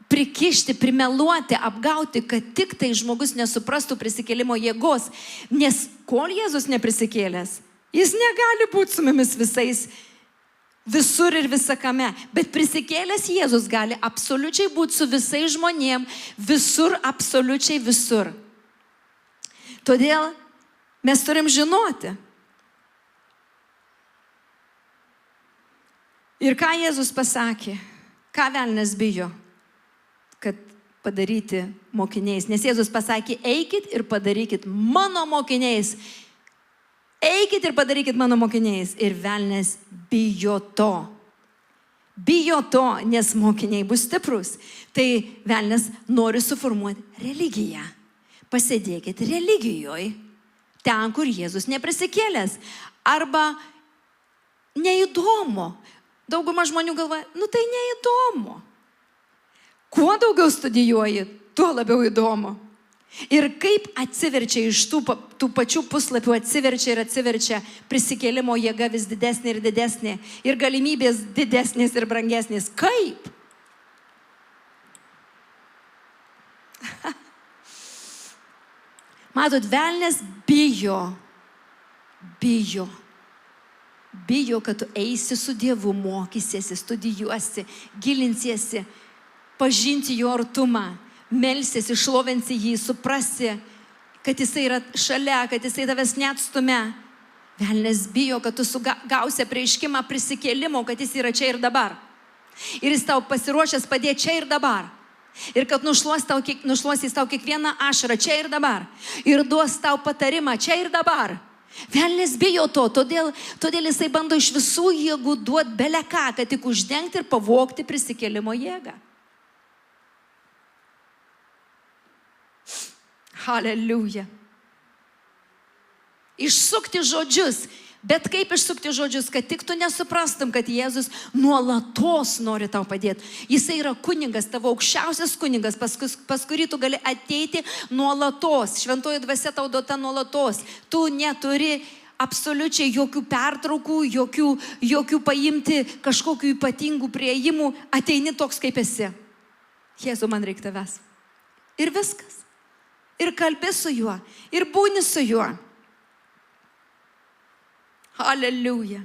prikišti, primeluoti, apgauti, kad tik tai žmogus nesuprastų prisikėlimo jėgos. Nes kol Jėzus neprisikėlęs, jis negali būti su mumis visais visur ir visakame. Bet prisikėlęs Jėzus gali absoliučiai būti su visais žmonėm, visur, absoliučiai visur. Todėl mes turim žinoti. Ir ką Jėzus pasakė, ką velnias bijo, kad padaryti mokiniais. Nes Jėzus pasakė, eikit ir padarykit mano mokiniais. Eikit ir padarykit mano mokiniais. Ir velnias bijo to. Bijo to, nes mokiniai bus stiprus. Tai velnias nori suformuoti religiją. Pasėdėkit religijoje, ten, kur Jėzus neprisikėlęs. Arba neįdomu. Dauguma žmonių galvoja, tai neįdomu. Kuo daugiau studijuoji, tuo labiau įdomu. Ir kaip atsiverčia iš tų pačių puslapių, atsiverčia prisikėlimo jėga vis didesnė ir didesnė. Ir galimybės didesnės ir brangesnės. Kaip? Matot, velnias bijo, kad tu eisi su Dievu, mokysiesi, studijuosi, gilinsiesi, pažinti jo artumą, melsiesi, šlovinsi jį, suprasi, kad jisai yra šalia, kad jisai tavęs neatstumia. Velnias bijo, kad tu gausi apreiškimą prisikėlimo, kad jis yra čia ir dabar. Ir jis tau pasiruošęs padėti čia ir dabar. Ir kad nušluosys tau kiekvieną ašarą čia ir dabar. Ir duos tau patarimą čia ir dabar. Velnias bijo to, todėl jisai bando iš visų jėgų duoti beleką, kad tik uždengti ir pavogti prisikėlimo jėgą. Haleliuja. Išsukti žodžius. Bet kaip išsukti žodžius, kad tik tu nesuprastum, kad Jėzus nuolatos nori tau padėti. Jisai yra kunigas, tavo aukščiausias kunigas, pas kurį tu gali ateiti nuolatos. Šventoji dvasia tau duota nuolatos. Tu neturi absoliučiai jokių pertraukų, jokių paimti kažkokių ypatingų prieimų. Ateini toks, kaip esi. Jėzau, man reikia tavęs. Ir viskas. Ir kalbi su juo. Ir būni su juo. Aleliuja.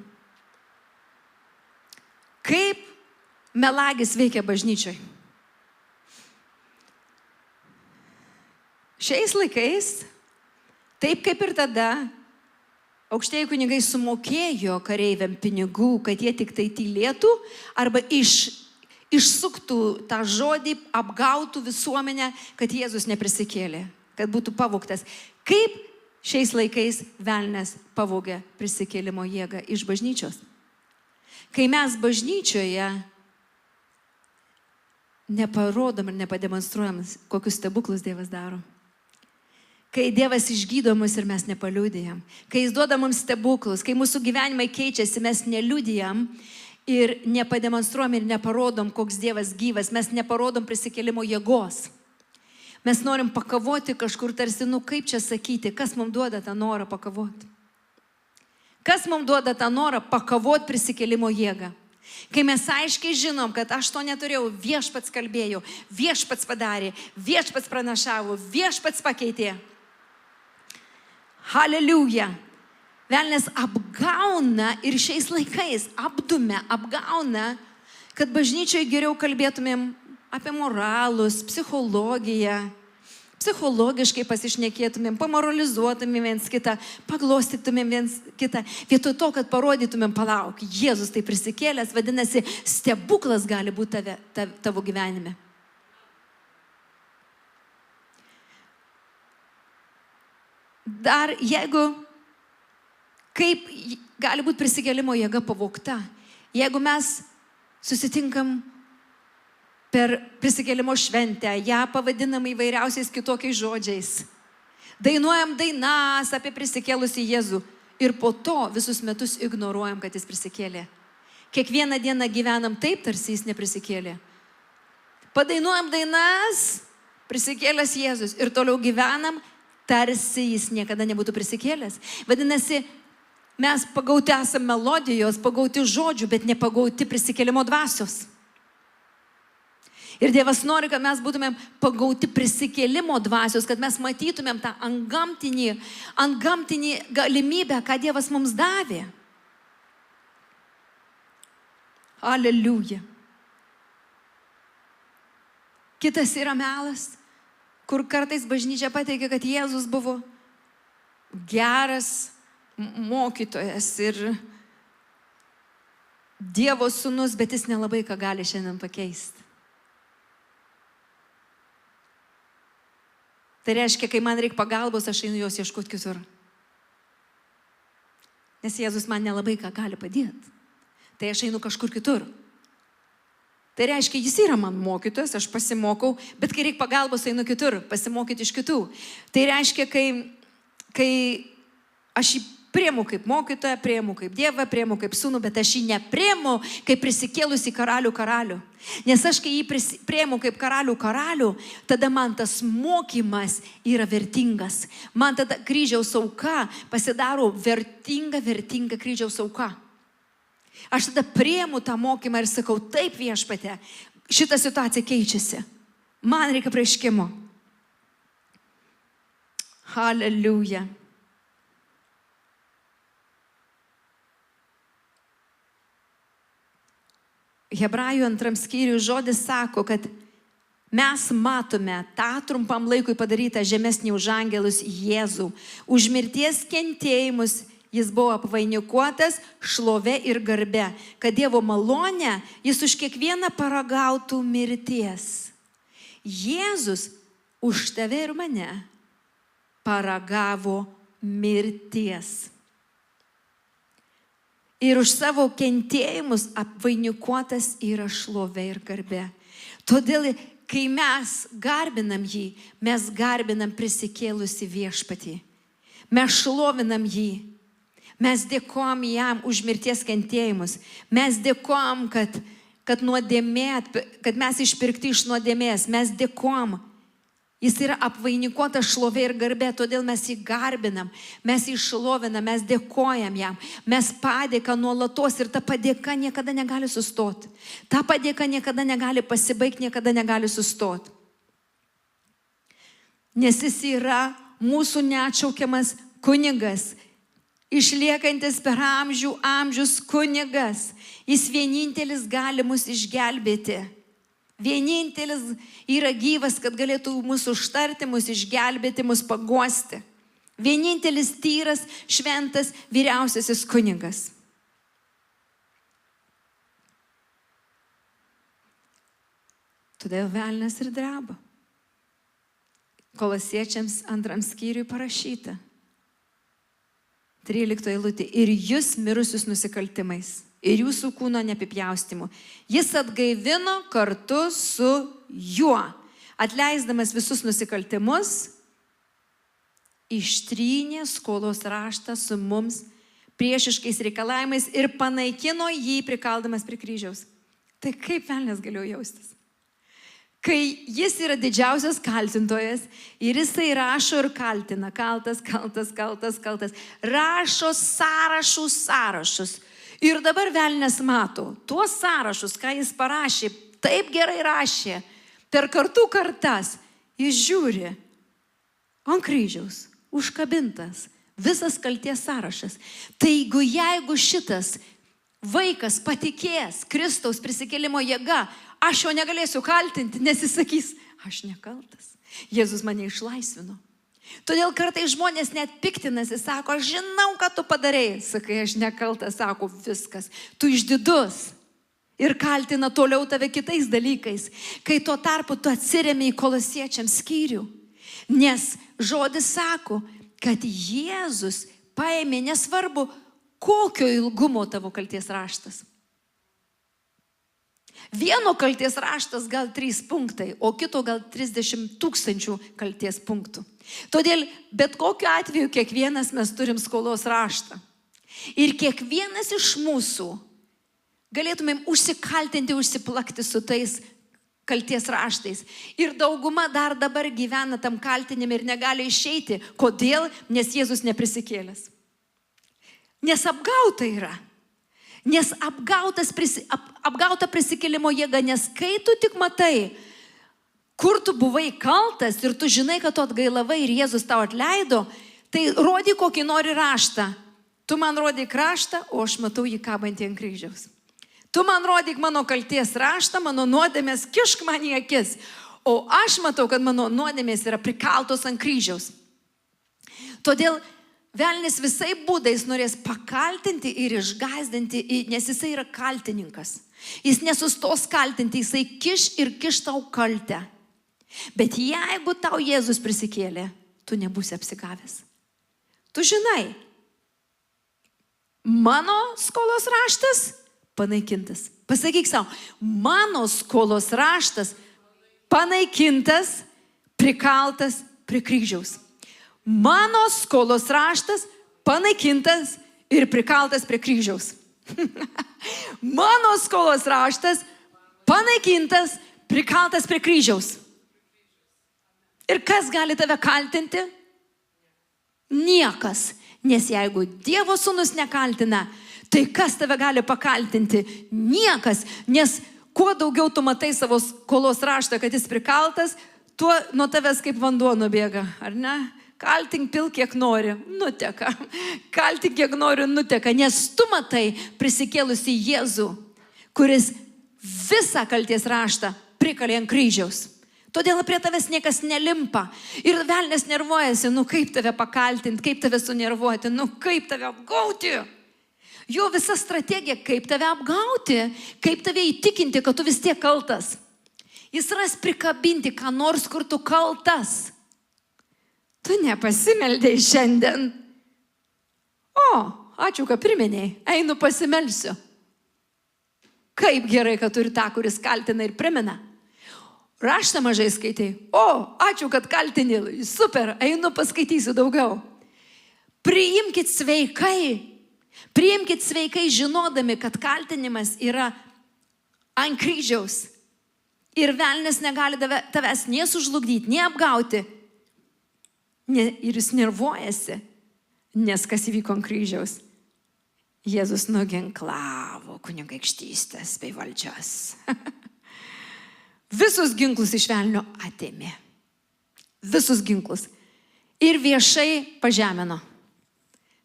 Kaip melagis veikia bažnyčioj? Šiais laikais, taip kaip ir tada, aukštieji kunigai sumokėjo kareiviam pinigų, kad jie tik tai tylėtų arba išsuktų tą žodį, apgautų visuomenę, kad Jėzus neprisikėlė, kad būtų pavogtas. Kaip šiais laikais velnias pavogė prisikėlimo jėgą iš bažnyčios? Kai mes bažnyčioje neparodom ir nepademonstruojam, kokius stebuklus Dievas daro. Kai Dievas išgydo mus ir mes nepaliudijam. Kai Jis duoda mums stebuklus, kai mūsų gyvenimai keičiasi, mes neliudijam ir nepademonstruojam ir neparodom, koks Dievas gyvas. Mes neparodom prisikėlimo jėgos. Mes norim pakavoti kažkur tarsi, kaip čia sakyti, kas mums duoda tą norą pakavoti? Kas mums duoda tą norą pakavoti prisikėlimo jėgą? Kai mes aiškiai žinom, kad aš to neturėjau, viešpats kalbėjo, viešpats padarė, viešpats pranašavo, viešpats pakeitė. Haleliuja. Velnias apgauna ir šiais laikais apgauna, kad bažnyčioje geriau kalbėtumėm apie moralus, psichologiją, psichologiškai pasišnekėtumėm, pamoralizuotumėm viens kitą, paglostytumėm viens kitą. Vietoj to, kad parodytumėm, palauk, Jėzus tai prisikėlęs, vadinasi, stebuklas gali būti tavo gyvenime. Dar kaip gali būti prisikėlimo jėga pavogta, jeigu mes susitinkam per prisikėlimo šventę, ją pavadinam įvairiausiais kitokiais žodžiais. Dainuojam dainas apie prisikėlusį Jėzų ir po to visus metus ignoruojam, kad Jis prisikėlė. Kiekvieną dieną gyvenam taip, tarsi Jis neprisikėlė. Padainuojam dainas, prisikėlęs Jėzus ir toliau gyvenam, tarsi Jis niekada nebūtų prisikėlęs. Vadinasi, mes pagauti esame melodijos, pagauti žodžių, bet nepagauti prisikėlimo dvasios. Ir Dievas nori, kad mes būtumėm pagauti prisikėlimo dvasios, kad mes matytumėm tą antgamtinį galimybę, ką Dievas mums davė. Aleliuja. Kitas yra melas, kur kartais bažnyčia pateikia, kad Jėzus buvo geras mokytojas ir Dievo sūnus, bet jis nelabai ką gali šiandien pakeisti. Tai reiškia, kai man reikia pagalbos, aš einu jos ieškoti kitur. Nes Jėzus man nelabai ką gali padėti. Tai aš einu kažkur kitur. Tai reiškia, jis yra man mokytojas, aš pasimokau, bet kai reikia pagalbos, einu kitur, pasimokyti iš kitų. Tai reiškia, kai aš jį priimu kaip mokytoją, priimu kaip Dievą, priimu kaip sūnų, bet aš jį nepriimu kaip prisikėlusi karalių. Nes aš, kai jį priimu kaip karalių, tada man tas mokymas yra vertingas. Man tada kryžiaus auka pasidaro vertinga kryžiaus auka. Aš tada priimu tą mokymą ir sakau, taip Viešpatie, šita situacija keičiasi. Man reikia apreiškimo. Haleliuja. Hebrajų 2 skyriui žodis sako, kad mes matome tą trumpam laikui padarytą žemesnį už angelus Jėzų. Už mirties kentėjimus jis buvo apvainikuotas šlove ir garbe, kad Dievo malonę jis už kiekvieną paragautų mirties. Jėzus už tave ir mane paragavo mirties. Ir už savo kentėjimus apvainikuotas yra šlove ir garbe. Todėl, kai mes garbinam jį, mes garbinam prisikėlusi Viešpatį. Mes šlovinam jį. Mes dėkojam jam už mirties kentėjimus. Mes dėkojam, kad mes išpirkti iš nuodėmės. Mes dėkojam. Jis yra apvainikuotas šlovė ir garbė, todėl mes jį garbinam, mes jį šlovinam, mes dėkojam jam, mes padėką nuolatos ir ta padėka niekada negali sustoti. Ta padėka niekada negali pasibaigti, niekada negali sustoti. Nes jis yra mūsų neatšaukiamas kunigas, išliekantis per amžius kunigas. Jis vienintelis gali mus išgelbėti. Vienintelis yra gyvas, kad galėtų mus užtarti, mus išgelbėti, mus paguosti. Vienintelis tyras, šventas, vyriausiasis kunigas. Todėl velnias ir dreba. Kolosiečiams 2 skyriui parašyta. 13 eilutė. Ir jūs mirusius nusikaltimais. Ir jūsų kūno neapipjaustymu. Jis atgaivino kartu su juo, atleisdamas visus nusikaltimus, ištrynė skolos raštą su mums priešiškais reikalavimais ir panaikino jį prikaldamas prie kryžiaus. Tai kaip velnias galėjo jaustis? Kai jis yra didžiausias kaltintojas ir jisai rašo ir kaltina, kaltas. Rašo sąrašus. Ir dabar velnias mato tuos sąrašus, ką jis parašė, taip gerai rašė, per kartų kartas, jis žiūri ant kryžiaus, užkabintas, visas kalties sąrašas. Tai jeigu šitas vaikas patikės Kristaus prisikėlimo jėga, aš jo negalėsiu kaltinti, nes jis sakys, aš nekaltas. Jėzus mane išlaisvino. Todėl kartais žmonės net piktinasi, sako, aš žinau, ką tu padarei. Sakai, aš nekaltas, sako, viskas, tu išdidus. Ir kaltina toliau tave kitais dalykais. Kai tuo tarpu tu atsiremi į Kolosiečiams skyrių. Nes žodis sako, kad Jėzus paėmė, nesvarbu, kokio ilgumo tavo kalties raštas. Vieno kalties raštas gal 3 punktai, o kito gal 30 000 kalties punktų. Todėl bet kokiu atveju kiekvienas mes turim skolos raštą. Ir kiekvienas iš mūsų galėtumėm užsikaltinti, užsiplakti su tais kalties raštais. Ir dauguma dar dabar gyvena tam kaltinime ir negali išeiti. Kodėl? Nes Jėzus neprisikėlęs. Nes apgauta yra. Nes apgauta prisikėlimo jėga, nes kai tu tik matai, kur tu buvai kaltas ir tu žinai, kad tu atgailavai ir Jėzus tau atleido, tai rodyk kokį nori raštą. Tu man rodyk raštą, o aš matau jį kabantį ant kryžiaus. Tu Tu man rodyk mano kalties raštą, mano nuodėmės kišk man į akis. O aš matau, kad mano nuodėmės yra prikaltos ant kryžiaus. Todėl velnis visai būdais norės pakaltinti ir išgąsdinti, nes jisai yra kaltininkas. Jis nesustos kaltinti, jisai kiš tau kaltę. Bet jeigu tau Jėzus prisikėlė, tu nebūsi apsigavęs. Tu žinai, mano skolos raštas panaikintas. Pasakyk savo, mano skolos raštas panaikintas, prikaltas prie kryžiaus. Mano skolos raštas panaikintas ir prikaltas prie kryžiaus. Mano skolos raštas panaikintas, prikaltas prie kryžiaus. Ir kas gali tave kaltinti? Niekas. Nes jeigu Dievo sūnus nekaltina, tai kas tave gali pakaltinti? Niekas. Nes kuo daugiau tu matai savo skolos raštą, kad jis prikaltas, tuo nuo tavęs kaip vanduo nubėga, ar ne? Kaltink, pilk kiek nori, nuteka. Kaltink kiek nori, nuteka. Nes tu matai prisikėlusi Jėzų, kuris visą kalties raštą prikalė ant kryžiaus. Todėl prie tavęs niekas nelimpa. Ir velnias nervuojasi, kaip tave pakaltinti, kaip tave sunervuoti, kaip tave apgauti. Jo visa strategija, kaip tave apgauti, kaip tave įtikinti, kad tu vis tiek kaltas. Jis ras prikabinti, ką nors, kur tu kaltas. Tu nepasimeldėjai šiandien. O, ačiū, kad priminėjai, einu pasimelsiu. Kaip gerai, kad turi tą, kuris kaltina ir primena. Raštą mažai skaitai. O, ačiū, kad kaltini. Super, einu paskaitysiu daugiau. Priimkit sveikai. Priimkit sveikai žinodami, kad kaltinimas yra ant kryžiaus. Ir velnias negali tavęs nie sužlugdyti, nie apgauti. Ir jis nervuojasi. Nes kas įvyko ant kryžiaus? Jėzus nuginklavo kunigaikštystės bei valdžias. Visus ginklus iš velnio atėmė. Visus ginklus. Ir viešai pažemino.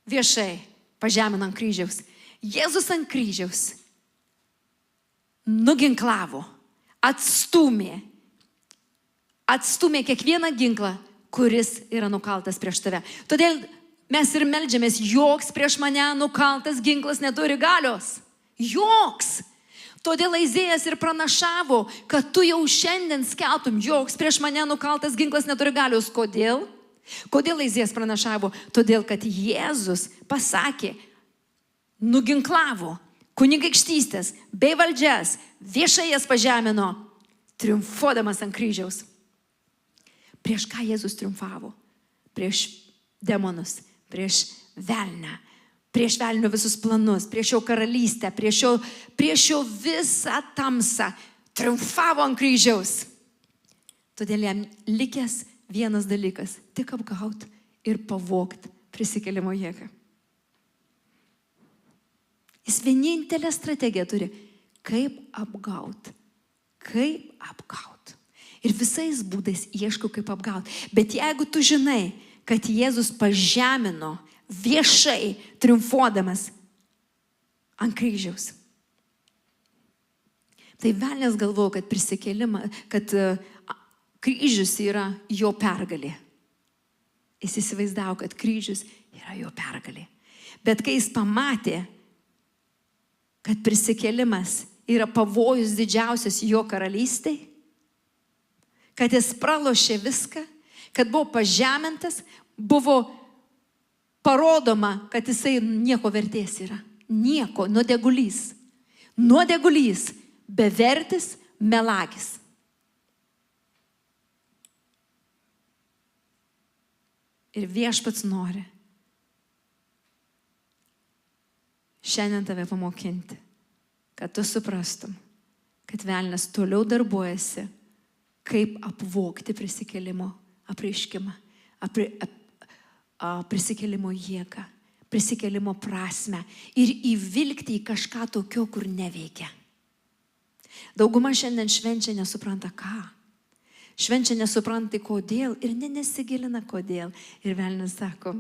Viešai pažemino ant kryžiaus. Jėzus ant kryžiaus nuginklavo, atstūmė kiekvieną ginklą, kuris yra nukaltas prieš tave. Todėl mes ir meldžiamės, joks prieš mane nukaltas ginklas neturi galios. Joks. Todėl Aizėjas ir pranašavo, kad tu jau šiandien skelbtum, joks prieš mane nukaltas ginklas neturi galios. Kodėl? Kodėl Aizėjas pranašavo? Todėl, kad Jėzus pasakė, nuginklavo kunigaikštystės bei valdžias, viešai jas pažemino, triumfuodamas ant kryžiaus. Prieš ką Jėzus triumfavo? Prieš demonus, prieš velnę. Prieš velnio visus planus, prieš jo karalystę, prieš jo visą tamsą, triumfavo ant kryžiaus. Todėl jam likęs vienas dalykas, tik apgaut ir pavogt prisikėlimo jėgą. Jis vienintelę strategiją turi, kaip apgaut. Ir visais būdais ieškau, kaip apgaut. Bet jeigu tu žinai, kad Jėzus pažemino viešai triumfuodamas ant kryžiaus. Tai velnias galvoja, kad prisikėlimas, kad kryžius yra jo pergalė. Jis įsivaizdavo, kad kryžius yra jo pergalė. Bet kai jis pamatė, kad prisikėlimas yra pavojus didžiausias jo karalystei, kad jis pralošė viską, kad buvo pažemintas, buvo parodoma, kad jisai nieko vertės yra. Nieko, nuodėgulys. Nuodėgulys, bevertis, melagis. Ir Viešpats nori šiandien tave pamokinti, kad tu suprastum, kad velnias toliau darbuojasi, kaip apvogti prisikėlimo apreiškimą, prisikėlimo jėgą, prisikėlimo prasmę ir įvilkti į kažką tokio, kur neveikia. Dauguma šiandien švenčia nesupranta ką. Švenčia nesupranta kodėl ir nesigilina kodėl. Ir velnias sako,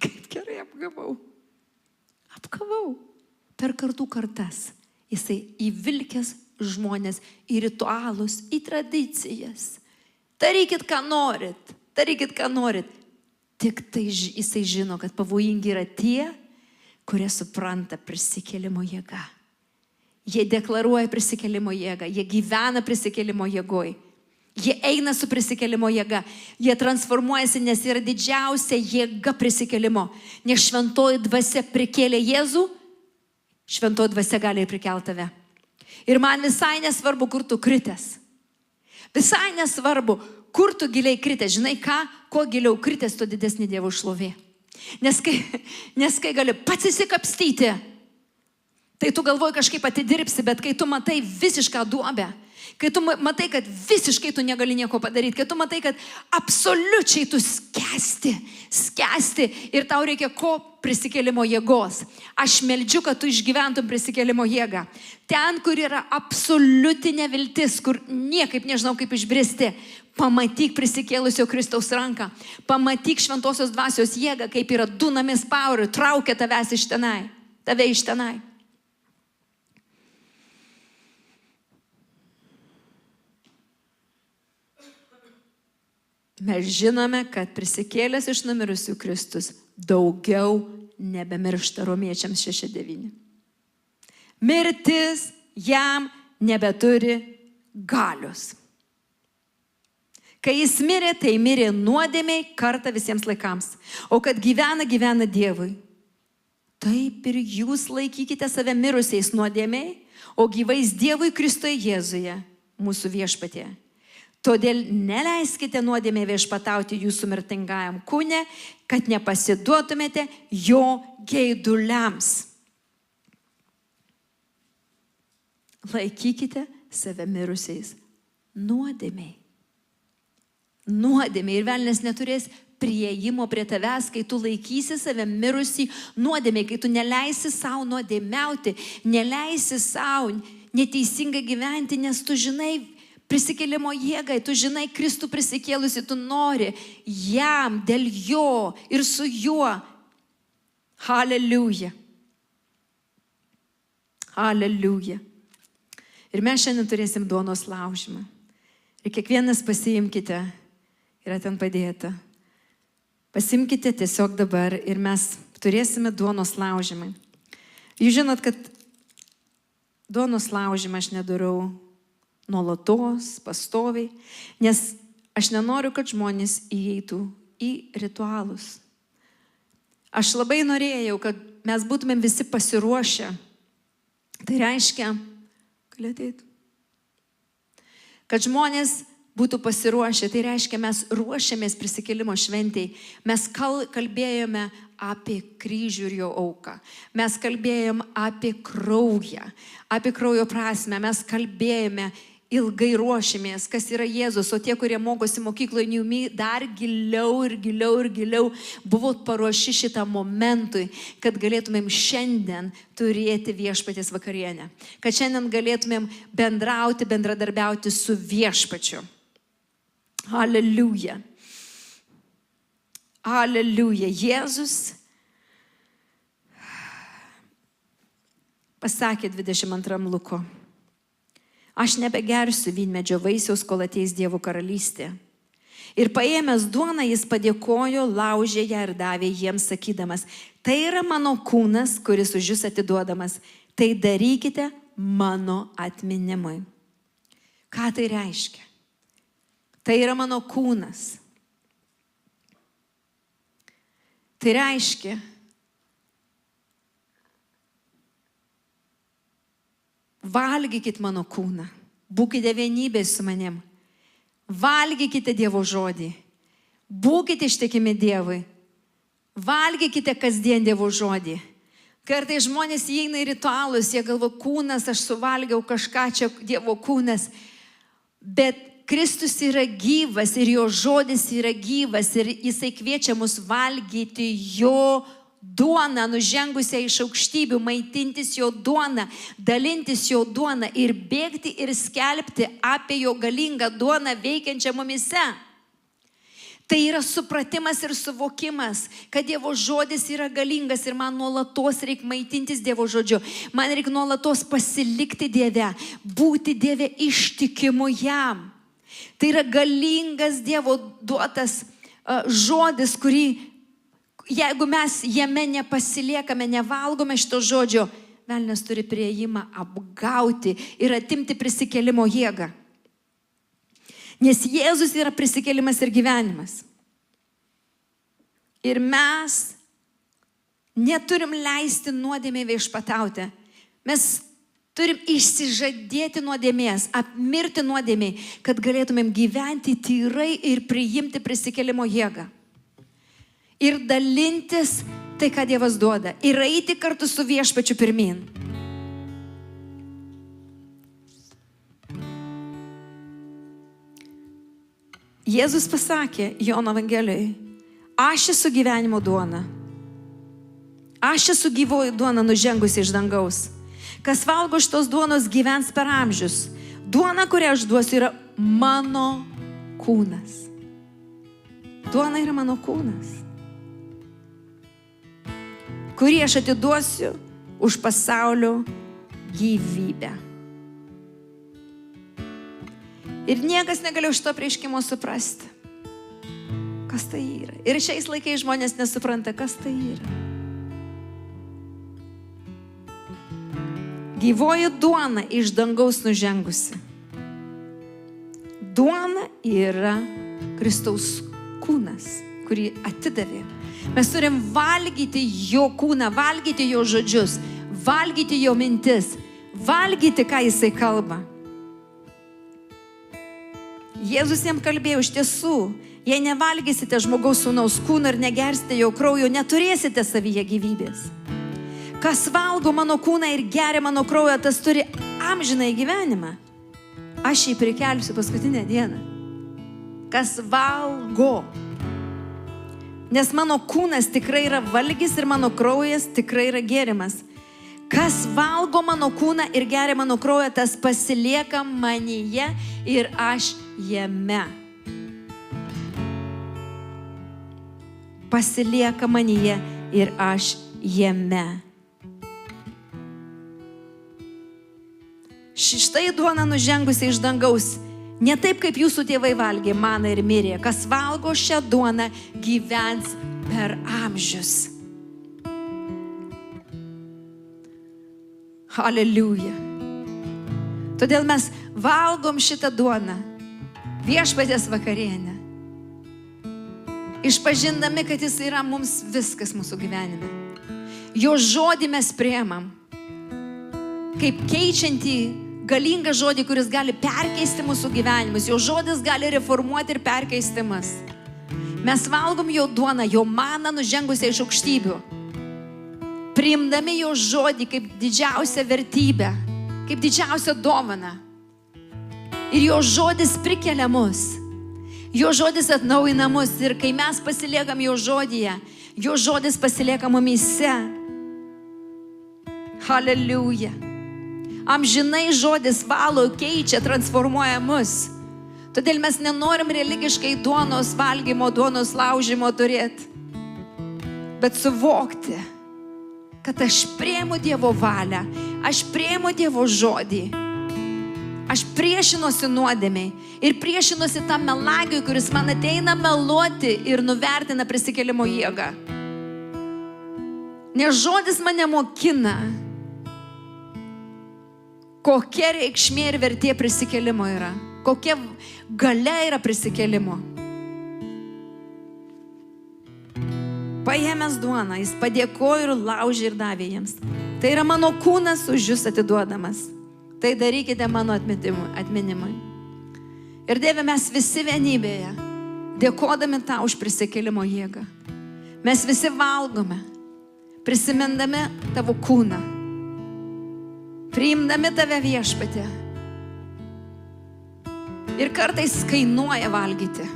kaip gerai apgavau. Apgavau per kartų kartas. Jisai įvilkęs žmonės į ritualus, į tradicijas. Darykit, ką norit. Darykit, ką norit. Tik tai jisai žino, kad pavojingi yra tie, kurie supranta prisikėlimo jėgą. Jie deklaruoja prisikėlimo jėgą. Jie gyvena prisikėlimo jėgoj. Jie eina su prisikėlimo jėga. Jie transformuojasi, nes yra didžiausia jėga prisikėlimo. Nes šventoji dvasia prikėlė Jėzų, šventoji dvasia gali ir prikelti tave. Ir man visai nesvarbu, kur tu kritęs. Visai nesvarbu, kur tu giliai kritęs. Žinai ką? Kuo giliau kritęs, tuo didesnė Dievo šlovė. Nes kai gali pats įsikapstyti, tai tu galvoji kažkaip atidirbsi, bet kai tu matai visišką duobę, kai tu matai, kad visiškai tu negali nieko padaryti, kai tu matai, kad absoliučiai tu skęsti ir tau reikia ko? Prisikėlimo jėgos. Aš meldžiu, kad tu išgyventum prisikėlimo jėgą. Ten, kur yra absoliutinė viltis, kur niekaip nežinau kaip išbristi, pamatyk prisikėlusio Kristaus ranką, pamatyk šventosios dvasios jėgą, kaip yra dunamis power, traukia tave iš tenai. Mes žinome, kad prisikėlęs iš numirusių Kristus daugiau nebemiršta. Romiečiams 6:9. Mirtis jam nebeturi galios. Kai jis mirė, tai mirė nuodėmiai kartą visiems laikams. O kad gyvena Dievui. Taip ir jūs laikykite save mirusiais nuodėmiai, o gyvais Dievui Kristuje Jėzuje, mūsų viešpatie. Todėl neleiskite nuodėmei viešpatauti jūsų mirtingajam kūne, kad nepasiduotumėte jo geiduliams. Laikykite save mirusiais nuodėmei. Ir velnias neturės prieimo prie tavęs, kai tu laikysi save mirusį nuodėmei, kai tu neleisi savo nuodėmiauti, neleisi savo neteisingai gyventi, nes tu žinai prisikėlimo jėgai, tu žinai Kristų prisikėlusi, tu nori jam, dėl jo ir su juo. Haleliuja. Haleliuja. Ir mes šiandien turėsim duonos laužymą. Ir kiekvienas pasiimkite, yra ten padėta. Pasimkite tiesiog dabar ir mes turėsime duonos laužymą. Jūs žinot, kad duonos laužymą aš nedarau nuolatos, pastoviai, nes aš nenoriu, kad žmonės įeitų į ritualus. Aš labai norėjau, kad mes būtumėm visi pasiruošę. Tai reiškia, kad žmonės būtų pasiruošę, tai reiškia, mes ruošiamės prisikėlimo šventei. Mes kalbėjome apie kryžių ir jo auką. Mes kalbėjom apie kraujo prasmę. Mes kalbėjome, ilgai ruošėmės, kas yra Jėzus, o tie, kurie mokosi mokykloje Niumi, dar giliau buvot paruoši šitą momentui, kad galėtumėm šiandien turėti viešpaties vakarienę. Kad šiandien galėtumėm bendradarbiauti su viešpačiu. Aleliuja. Aleliuja. Jėzus pasakė 22 Luko: aš nebegersiu vynmedžio vaisiaus, kol ateis Dievo karalystė. Ir paėmęs duoną, jis padėkojo, laužė ją ir davė jiems, sakydamas: tai yra mano kūnas, kuris už jus atiduodamas. Tai darykite mano atminimui. Ką tai reiškia? Tai yra mano kūnas. Tai reiškia, valgykit mano kūną, būkite vienybės su manim, valgykite Dievo žodį, būkite ištikimi Dievui, valgykite kasdien Dievo žodį. Kartais žmonės įeina į ritualus, jie galvo, kūnas, aš suvalgiau kažką, čia Dievo kūnas, bet Kristus yra gyvas ir jo žodis yra gyvas ir jisai kviečia mus valgyti jo duoną, nužengusią iš aukštybių, maitintis jo duoną, dalintis jo duoną ir bėgti ir skelbti apie jo galingą duoną veikiančią mumise. Tai yra supratimas ir suvokimas, kad Dievo žodis yra galingas ir man nuolatos reikia maitintis Dievo žodžiu. Man reikia nuolatos pasilikti Dieve, būti Dieve ištikimu jam. Tai yra galingas Dievo duotas žodis, kurį, jeigu mes jame nepasiliekame, nevalgome šito žodžio, velnias turi priėjimą apgauti ir atimti prisikėlimo jėgą. Nes Jėzus yra prisikėlimas ir gyvenimas. Ir mes neturim leisti nuodėmei viešpatauti. Mes turim išsižadėti nuodėmės, apmirti nuodėmei, kad galėtumėm gyventi tyrai ir priimti prisikėlimo jėgą. Ir dalintis tai, ką Dievas duoda. Ir eiti kartu su viešpačiu pirmin. Jėzus pasakė Jono Evangelijoje, aš esu gyvenimo duona. Aš esu gyvoji duona nužengusi iš dangaus. Kas valgo šitos duonos gyvens per amžius. Duona, kurią aš duosiu, yra mano kūnas. Duona yra mano kūnas, kurį aš atiduosiu už pasaulio gyvybę. Ir niekas negalėjo šito prieškimo suprasti. Kas tai yra? Ir šiais laikais žmonės nesupranta, kas tai yra. Gyvoji duona iš dangaus nužengusi. Duona yra Kristaus kūnas, kurį atidavė. Mes turim valgyti jo kūną, valgyti jo žodžius, valgyti jo mintis, valgyti, ką jisai kalba. Jėzus jam kalbėjo, iš tiesų, jei nevalgysite žmogaus sūnaus kūno ir negersite jo kraujo, neturėsite savyje gyvybės. Kas valgo mano kūną ir geria mano kraują, tas turi amžinąjį gyvenimą. Aš jį prikelsiu paskutinę dieną. Kas valgo. Nes mano kūnas tikrai yra valgis ir mano kraujas tikrai yra gėrimas. Kas valgo mano kūną ir geria mano kraują, tas pasilieka manyje ir aš jame. Pasilieka manyje ir aš jame. Štai duona nužengusi iš dangaus, ne taip kaip jūsų tėvai valgė maną ir mirė. Kas valgo šią duoną, gyvens per amžius. Haleliuja. Todėl mes valgom šitą duoną, viešpaties vakarienę, išpažindami, kad jis yra mums viskas mūsų gyvenime. Jo žodį mes priemam, kaip keičiantį galingą žodį, kuris gali perkeisti mūsų gyvenimus. Jo žodis gali reformuoti ir perkeisti mus. Mes valgom jo duoną, jo maną nužengusią iš aukštybių, priimdami jo žodį kaip didžiausią vertybę, kaip didžiausią dovaną. Ir jo žodis prikelia mus. Jo žodis atnaujina mus. Ir kai mes pasiliekam jo žodyje, jo žodis pasilieka mumyse. Haleliuja. Amžinai žodis valo, keičia, transformuoja mus. Todėl mes nenorim religiškai duonos valgymo, duonos laužimo turėti, bet suvokti, kad aš priimu Dievo valią, aš priimu Dievo žodį. Aš priešinuosi nuodėmei ir priešinuosi tam melagiui, kuris man ateina meluoti ir nuvertina prisikėlimo jėgą. Nes žodis mane mokina, kokia reikšmė ir vertė prisikėlimo yra, kokia galia yra prisikėlimo. Paėmęs duoną, jis padėkojo ir laužė ir davė jiems. Tai yra mano kūnas už jūs atiduodamas. Tai darykite mano atminimui. Ir Dieve, mes visi vienybėje, dėkodami tau už prisikėlimo jėgą. Mes visi valgome, prisimindami tavo kūną, priimdami tave viešpatį. Ir kartais kainuoja valgyti.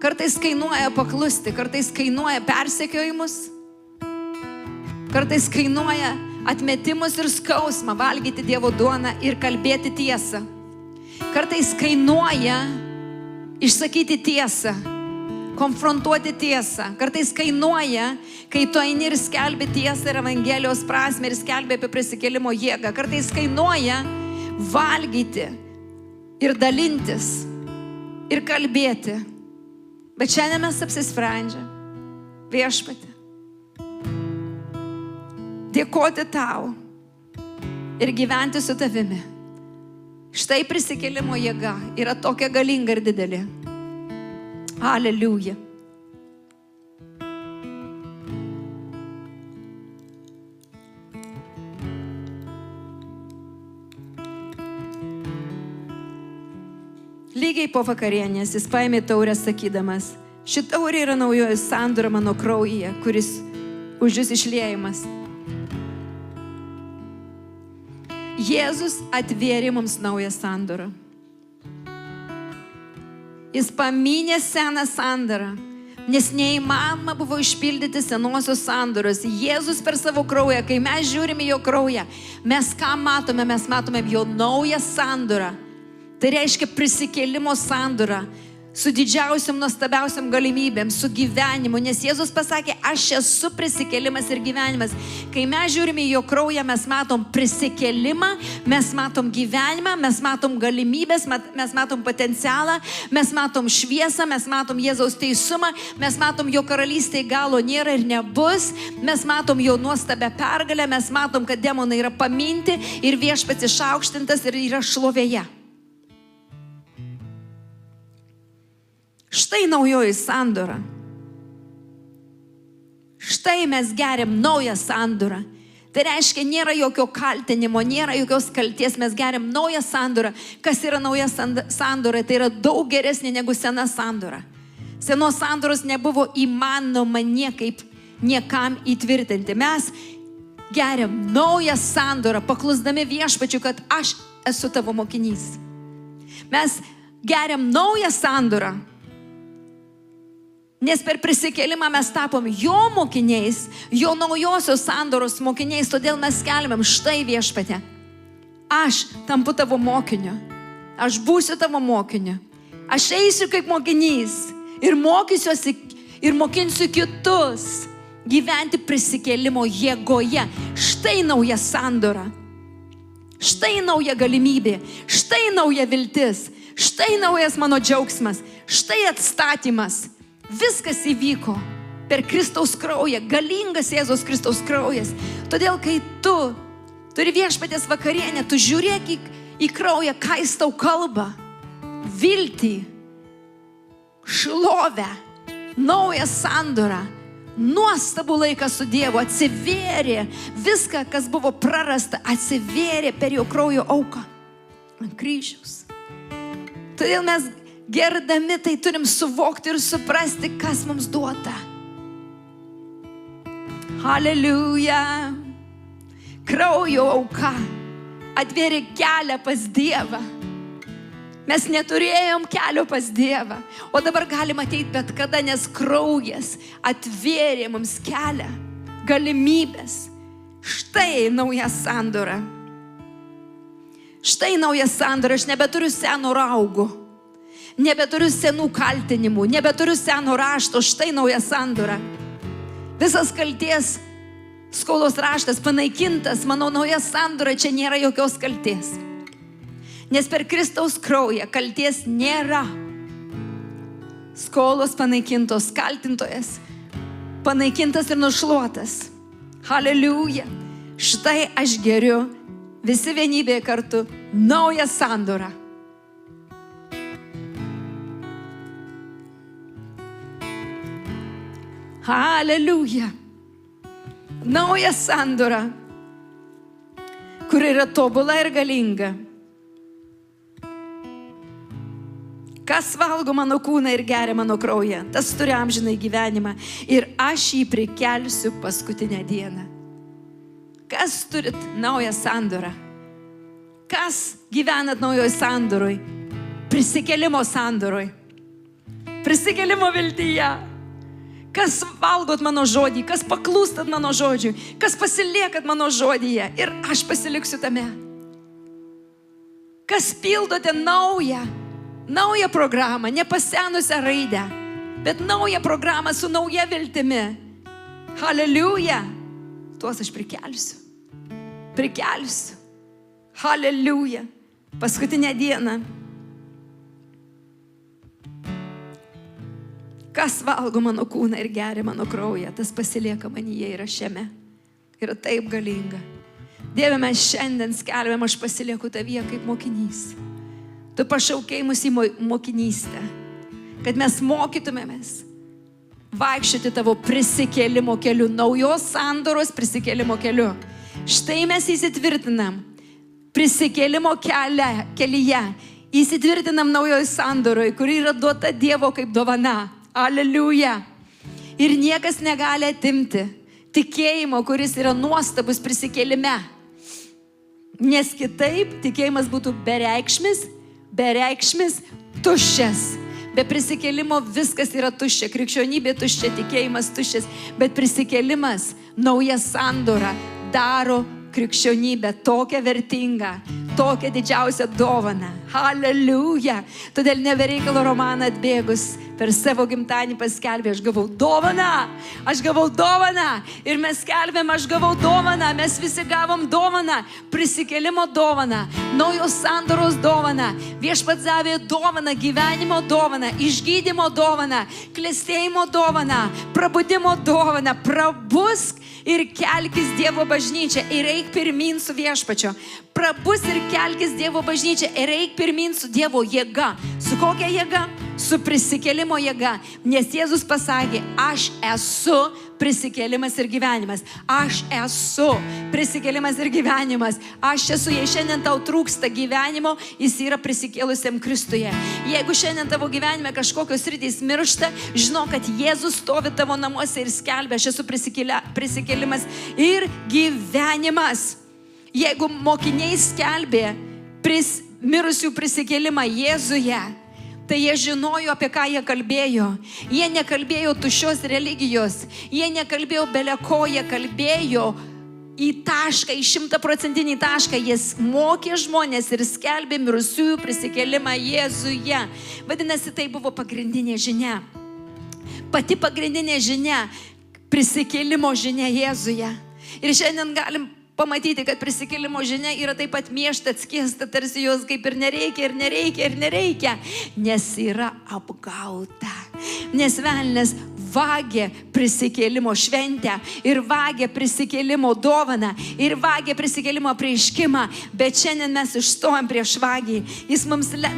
Kartais kainuoja paklusti, kartais kainuoja persekiojimus, kartais kainuoja atmetimus ir skausmą valgyti Dievo duoną ir kalbėti tiesą. Kartais kainuoja išsakyti tiesą, konfrontuoti tiesą. Kartais kainuoja, kai tu eini ir skelbi tiesą ir Evangelijos prasmę ir skelbi apie prisikėlimo jėgą. Kartais kainuoja valgyti ir dalintis ir kalbėti. Bet šiandien mes apsisprendžiam, Viešpatie, dėkoti tau ir gyventi su tavimi. Štai prisikėlimo jėga yra tokia galinga ir didelė. Aleliuja. Lygiai po vakarienės jis paėmė taurę sakydamas, ši taurė yra naujoji sandora mano kraujyje, kuris už jūs išliejimas. Jėzus atvėrė mums naują sandorą. Jis paminė seną sandorą, nes neįmanoma buvo išpildyti senosios sandoros. Jėzus per savo kraują, kai mes žiūrime jo kraują, mes ką matome? Mes matome jo naują sandorą. Tai reiškia prisikėlimo sandorą su didžiausiam, nuostabiausiam galimybėm, su gyvenimu, nes Jėzus pasakė, aš esu prisikėlimas ir gyvenimas. Kai mes žiūrime į jo kraują, mes matom prisikėlimą, mes matom gyvenimą, mes matom galimybės, mes matom potencialą, mes matom šviesą, mes matom Jėzaus teisumą, mes matom jo karalystėje galo nėra ir nebus, mes matom jo nuostabę pergalę, mes matom, kad demonai yra paminti ir Viešpats išaukštintas ir yra šlovėje. Štai naujoji sandora. Štai mes geriam naują sandorą. Tai reiškia, nėra jokio kaltinimo, nėra jokios kalties, mes geriam naują sandorą. Kas yra nauja sandora? Tai yra daug geresnė negu sena sandora. Senos sandoros nebuvo įmanoma niekam įtvirtinti. Mes geriam naują sandorą, paklusdami Viešpačiui, kad aš esu tavo mokinys. Mes geriam naują sandorą. Nes per prisikėlimą mes tapom jo mokiniais, jo naujosios sandoros mokiniais, todėl mes skelbiam, štai Viešpatie, aš tampu tavo mokiniu, aš būsiu tavo mokiniu, aš eisiu kaip mokinys ir mokysiuosi ir mokinsiu kitus gyventi prisikėlimo jėgoje. Štai nauja sandora, štai nauja galimybė, štai nauja viltis, štai naujas mano džiaugsmas, štai atstatymas. Viskas įvyko per Kristaus kraują, galingas Jėzaus Kristaus kraujas. Todėl, kai tu turi Viešpaties vakarienę, tu žiūrėk į kraują, ką jis tau kalba. Viltį, šlovę, naują sandorą, nuostabų laiką su Dievu, atsivėrė. Viską, kas buvo prarasta, atsivėrė per jo kraujo auką ant kryžiaus. Todėl mes gerdami tai turim suvokti ir suprasti, kas mums duota. Haleliuja. Kraujo auka atvėrė kelią pas Dievą. Mes neturėjom kelio pas Dievą, o dabar galim ateiti bet kada, nes kraujas atvėrė mums kelią, galimybės. Štai nauja sandora. Štai nauja sandora. Aš nebeturiu seno raugo. Nebeturiu senų kaltinimų, nebeturiu seno rašto, štai nauja sandora. Visas kalties skolos raštas panaikintas, mano nauja sandora, čia nėra jokios kalties. Nes per Kristaus kraują kalties nėra. Skolos panaikintos, kaltintojas panaikintas ir nušluotas. Haleliuja. Štai aš geriu, visi vienybėje kartu, naują sandorą. Haleliuja. Nauja sandora, kur yra tobula ir galinga. Kas valgo mano kūną ir geria mano kraują, tas turi amžinai gyvenimą ir aš jį prikelsiu paskutinę dieną. Kas turit naują sandorą? Kas gyvenat naujoj sandoroj? Prisikėlimo sandoroj. Prisikėlimo viltyje. Kas valgot mano žodį, kas paklūstat mano žodžiui, kas pasiliekat mano žodyje ir aš pasiliksiu tame. Kas pildote naują programą, nepasenusią raidę, bet naują programą su nauja viltimi. Haleliuja. Tuos aš prikelsiu. Haleliuja. Paskutinę dieną. Kas valgo mano kūną ir geria mano kraują, tas pasilieka manyje ir aš jame. Yra taip galinga. Dieve, mes šiandien skelbiam, aš pasilieku tavyje kaip mokinys. Tu pašaukei mus į mokinystę, kad mes mokytumėmės vaikščioti tavo prisikėlimo keliu, naujos sandoros prisikėlimo keliu. Štai mes įsitvirtinam prisikėlimo kelyje, įsitvirtinam naujoj sandoroj, kuri yra duota Dievo kaip dovana. Aleliuja. Ir niekas negali atimti tikėjimo, kuris yra nuostabus prisikėlime. Nes kitaip tikėjimas būtų bereikšmis, tuščias. Be prisikėlimo viskas yra tuščia. Krikščionybė tuščia, tikėjimas tuščias. Bet prisikėlimas, nauja sandora daro krikščionybę tokią vertingą, tokią didžiausią dovaną. Haleliuja. Todėl nebereikalo Romaną atbėgus per savo gimtadienį paskelbė, aš gavau dovaną. Ir mes skelbėm, aš gavau dovaną. Mes visi gavom dovaną. Prisikėlimo dovaną, naujos sandoros dovaną, viešpats davė dovaną, gyvenimo dovaną, išgydymo dovaną, klestėjimo dovaną, prabudimo dovaną. Prabusk ir kelkis Dievo bažnyčia ir eik pirmin su viešpačio. Prabus ir kelkis Dievo bažnyčia ir eik pirmin su Dievo jėga. Su kokia jėga? Su prisikėlimo jėga. Nes Jėzus pasakė, aš esu prisikėlimas ir gyvenimas. Aš esu prisikėlimas ir gyvenimas. Aš esu, jei šiandien tau trūksta gyvenimo, jis yra prisikėlusiam Kristuje. Jeigu šiandien tavo gyvenime kažkokios sritys miršta, žinau, kad Jėzus stovi tavo namuose ir skelbia, aš esu prisikėlimas ir gyvenimas. Jeigu mokiniai skelbė mirusių prisikėlimą Jėzuje, tai jie žinojo, apie ką jie kalbėjo. Jie nekalbėjo tuščios religijos. Jie nekalbėjo beleko, jie kalbėjo į tašką, į 100% tašką. Jis mokė žmonės ir skelbė mirusiųjų prisikėlimą Jėzuje. Vadinasi, tai buvo pagrindinė žinia. Pati pagrindinė žinia, prisikėlimo žinia Jėzuje. Ir šiandien galim pamatyti, kad prisikėlimo žinia yra taip pat miešta, atskiesta, tarsi jos kaip ir nereikia, nes yra apgauta. Nes velnias vagė prisikėlimo šventę ir vagė prisikėlimo dovaną ir vagė prisikėlimo apreiškimą, bet šiandien mes išstojam prieš vagį.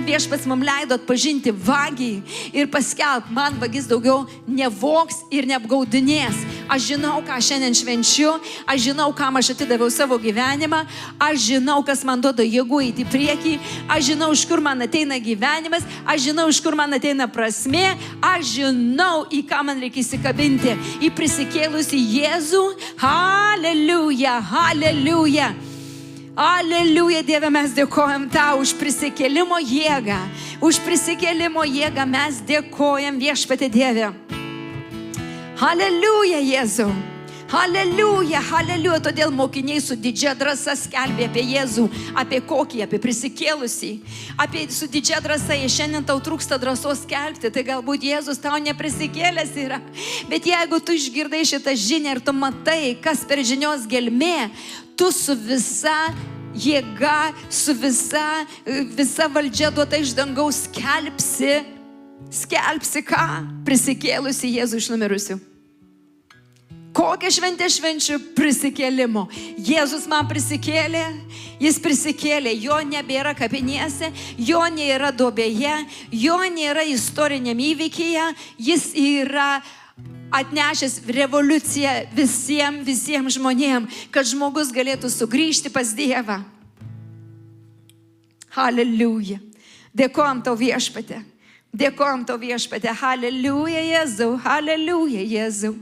Viešpats mums leido atpažinti vagį ir paskelb, man vagis daugiau nevoks ir neapgaudinės. Aš žinau, ką šiandien švenčiu, aš žinau, kam aš atidaviau savo gyvenimą, aš žinau, kas man duoda jėgų eiti į priekį, aš žinau, iš kur man ateina gyvenimas, aš žinau, iš kur man ateina prasmė, aš žinau, į ką man reikia įsikabinti, į prisikėlusį Jėzų. Haleliuja, haleliuja. Aleliuja, Dieve, mes dėkojam tau už prisikėlimo jėgą. Už prisikėlimo jėgą mes dėkojam, Viešpatie Dieve. Aleliuja, Jėzau. Haleliuja, haleliuja. Todėl mokiniai su didžia drąsa skelbė apie Jėzų. Apie kokį? Apie prisikėlusį. Su didžia drąsa. Jei šiandien tau trūksta drąsos skelbti, tai galbūt Jėzus tau neprisikėlęs yra. Bet jeigu tu išgirdai šitą žinią ir tu matai, kas per žinios gelmė, tu su visa jėga, su visa valdžia duota iš dangaus skelbsi ką? Prisikėlusi Jėzų iš numirusių. Kokią šventę švenčiu? Prisikėlimo. Jėzus man prisikėlė, jis prisikėlė, jo nebėra kapinėse, jo nėra duobėje, jo nėra istoriniam įvykyje, jis yra atnešęs revoliuciją visiems žmonėm, kad žmogus galėtų sugrįžti pas Dievą. Haleliuja. Dėkojam tau, Viešpatie. Dėkojam tau, Viešpatie. Haleliuja, Jėzau. Haleliuja, Jėzau.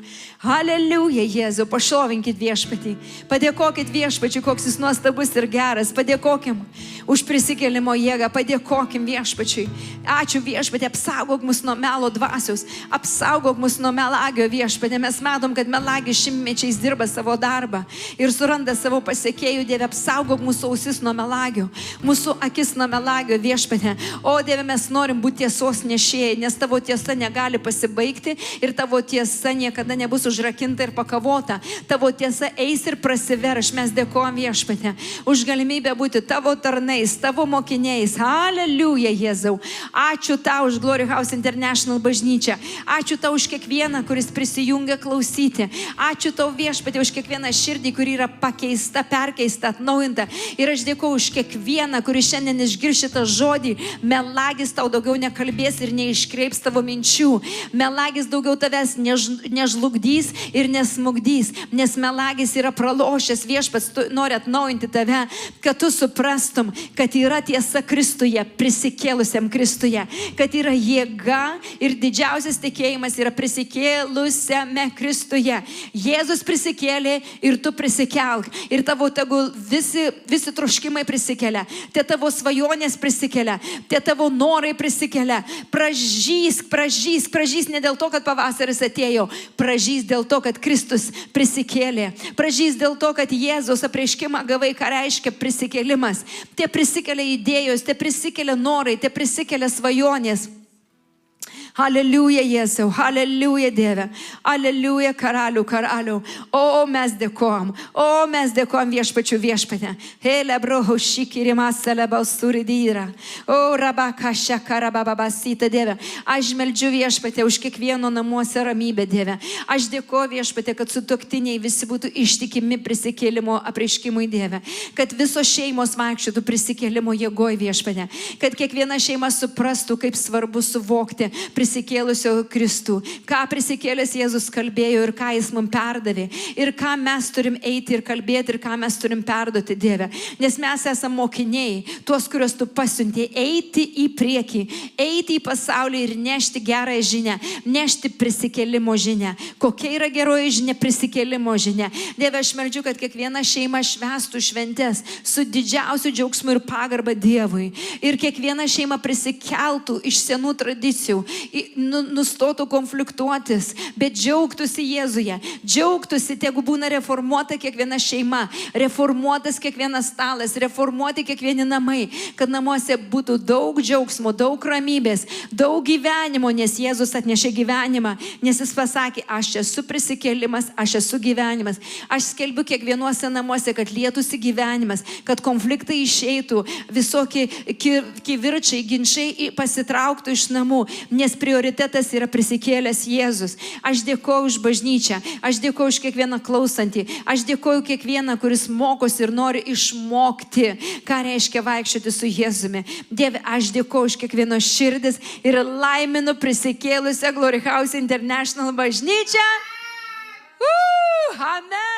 Haleliuja, Jėzau. Pašlovinkit Viešpatį. Padėkokit Viešpačiui, koks jis nuostabus ir geras. Padėkokim už prisikėlimo jėgą. Padėkokim Viešpačiui. Ačiū, Viešpatie. Apsaugok mus nuo melo dvasios. Apsaugok mus nuo melagio, Viešpatie. Mes matom, kad melagis šimtmečiais dirba savo darbą ir suranda savo pasiekėjų. Dieve, apsaugok mūsų ausis nuo melagio. Mūsų akis nuo melagio, Viešpatie. O Dieve, mes norim būti tiesos tiesos nešėjai, nes tavo tiesa negali pasibaigti ir tavo tiesa niekada nebus užrakinta ir pakavota. Tavo tiesa eis ir prasiverš. Mes dėkojam Viešpatie už galimybę būti tavo tarnais, tavo mokiniais. Aleliuja, Jėzau. Ačiū tau už Glory House International bažnyčią. Ačiū tau už kiekvieną, kuris prisijungia klausyti. Ačiū tau Viešpatie už kiekvieną širdį, kuri yra pakeista, perkeista, atnaujinta. Ir aš dėkoju už kiekvieną, kuris šiandien išgirs šitą žodį. Melagis tau daugiau nekalbės ir neiškreips tavo minčių. Melagis daugiau tavęs nežlugdys ir nesmugdys, nes melagis yra pralošęs. Viešpats nori atnaujinti tave, kad tu suprastum, kad yra tiesa Kristuje, prisikėlusiam Kristuje, kad yra jėga ir didžiausias tikėjimas yra prisikėlusiame Kristuje. Jėzus prisikėlė ir tu prisikelk. Ir tavo tegul visi troškimai prisikelia. Te tavo svajonės prisikelia. Te tavo norai prisikelia. Pražysk ne dėl to, kad pavasaris atėjo. Pražysk dėl to, kad Kristus prisikėlė. Pražysk dėl to, kad Jėzaus apreiškimą gavai, ką reiškia prisikėlimas. Te prisikelia idėjos, te prisikelia norai, te prisikelia svajonės. Aleliuja, Jėzau, aleliuja, Dieve, aleliuja, karalių. O, mes dėkojam Viešpačiu Viešpatė. Elebroho šikirimas elebalsuridyra. O, rabakašia karabababasita, Dieve. Aš meldžiu Viešpatė už kiekvieno namuose ramybę, Dieve. Aš dėkoju Viešpatė, kad sutuoktiniai visi būtų ištikimi prisikėlimo apreiškimui, Dieve. Kad visos šeimos vaikščiotų prisikėlimo jėgoj, Viešpatė. Kad kiekviena šeima suprastų, kaip svarbu suvokti prisikėlusio Kristų, ką prisikėlęs Jėzus kalbėjo ir ką jis mums perdavė, ir ką mes turim eiti ir kalbėti, ir ką mes turim perduoti, Dieve. Nes mes esame mokiniai, tuos, kuriuos tu pasiuntė, eiti į priekį, eiti į pasaulį ir nešti gerąją žinią, nešti prisikėlimo žinią. Kokia yra geroji žinia? Prisikėlimo žinia. Dieve, aš meldžiu, kad kiekviena šeima švęstų šventes su didžiausiu džiaugsmu ir pagarba Dievui. Ir kiekviena šeima prisikeltų iš senų tradicijų, nustotų konfliktuotis, bet džiaugtųsi Jėzuje, džiaugtųsi, tegu būna reformuota kiekviena šeima, reformuotas kiekvienas stalas, reformuoti kiekvieni namai, kad namuose būtų daug džiaugsmo, daug ramybės, daug gyvenimo, nes Jėzus atnešė gyvenimą, nes jis pasakė, aš esu prisikėlimas, aš esu gyvenimas. Aš skelbiu kiekvienuose namuose, kad lietųsi gyvenimas, kad konfliktai išeitų, visokie kivirčiai, ginčiai pasitrauktų iš namų, nes prioritetas yra prisikėlęs Jėzus. Aš dėkoju už bažnyčią, aš dėkoju už kiekvieną klausantį, aš dėkoju kiekvieną, kuris mokosi ir nori išmokti, ką reiškia vaikščioti su Jėzumi. Dieve, aš dėkoju už kiekvieno širdis ir laiminu prisikėlusią Glory House International bažnyčią. Amen.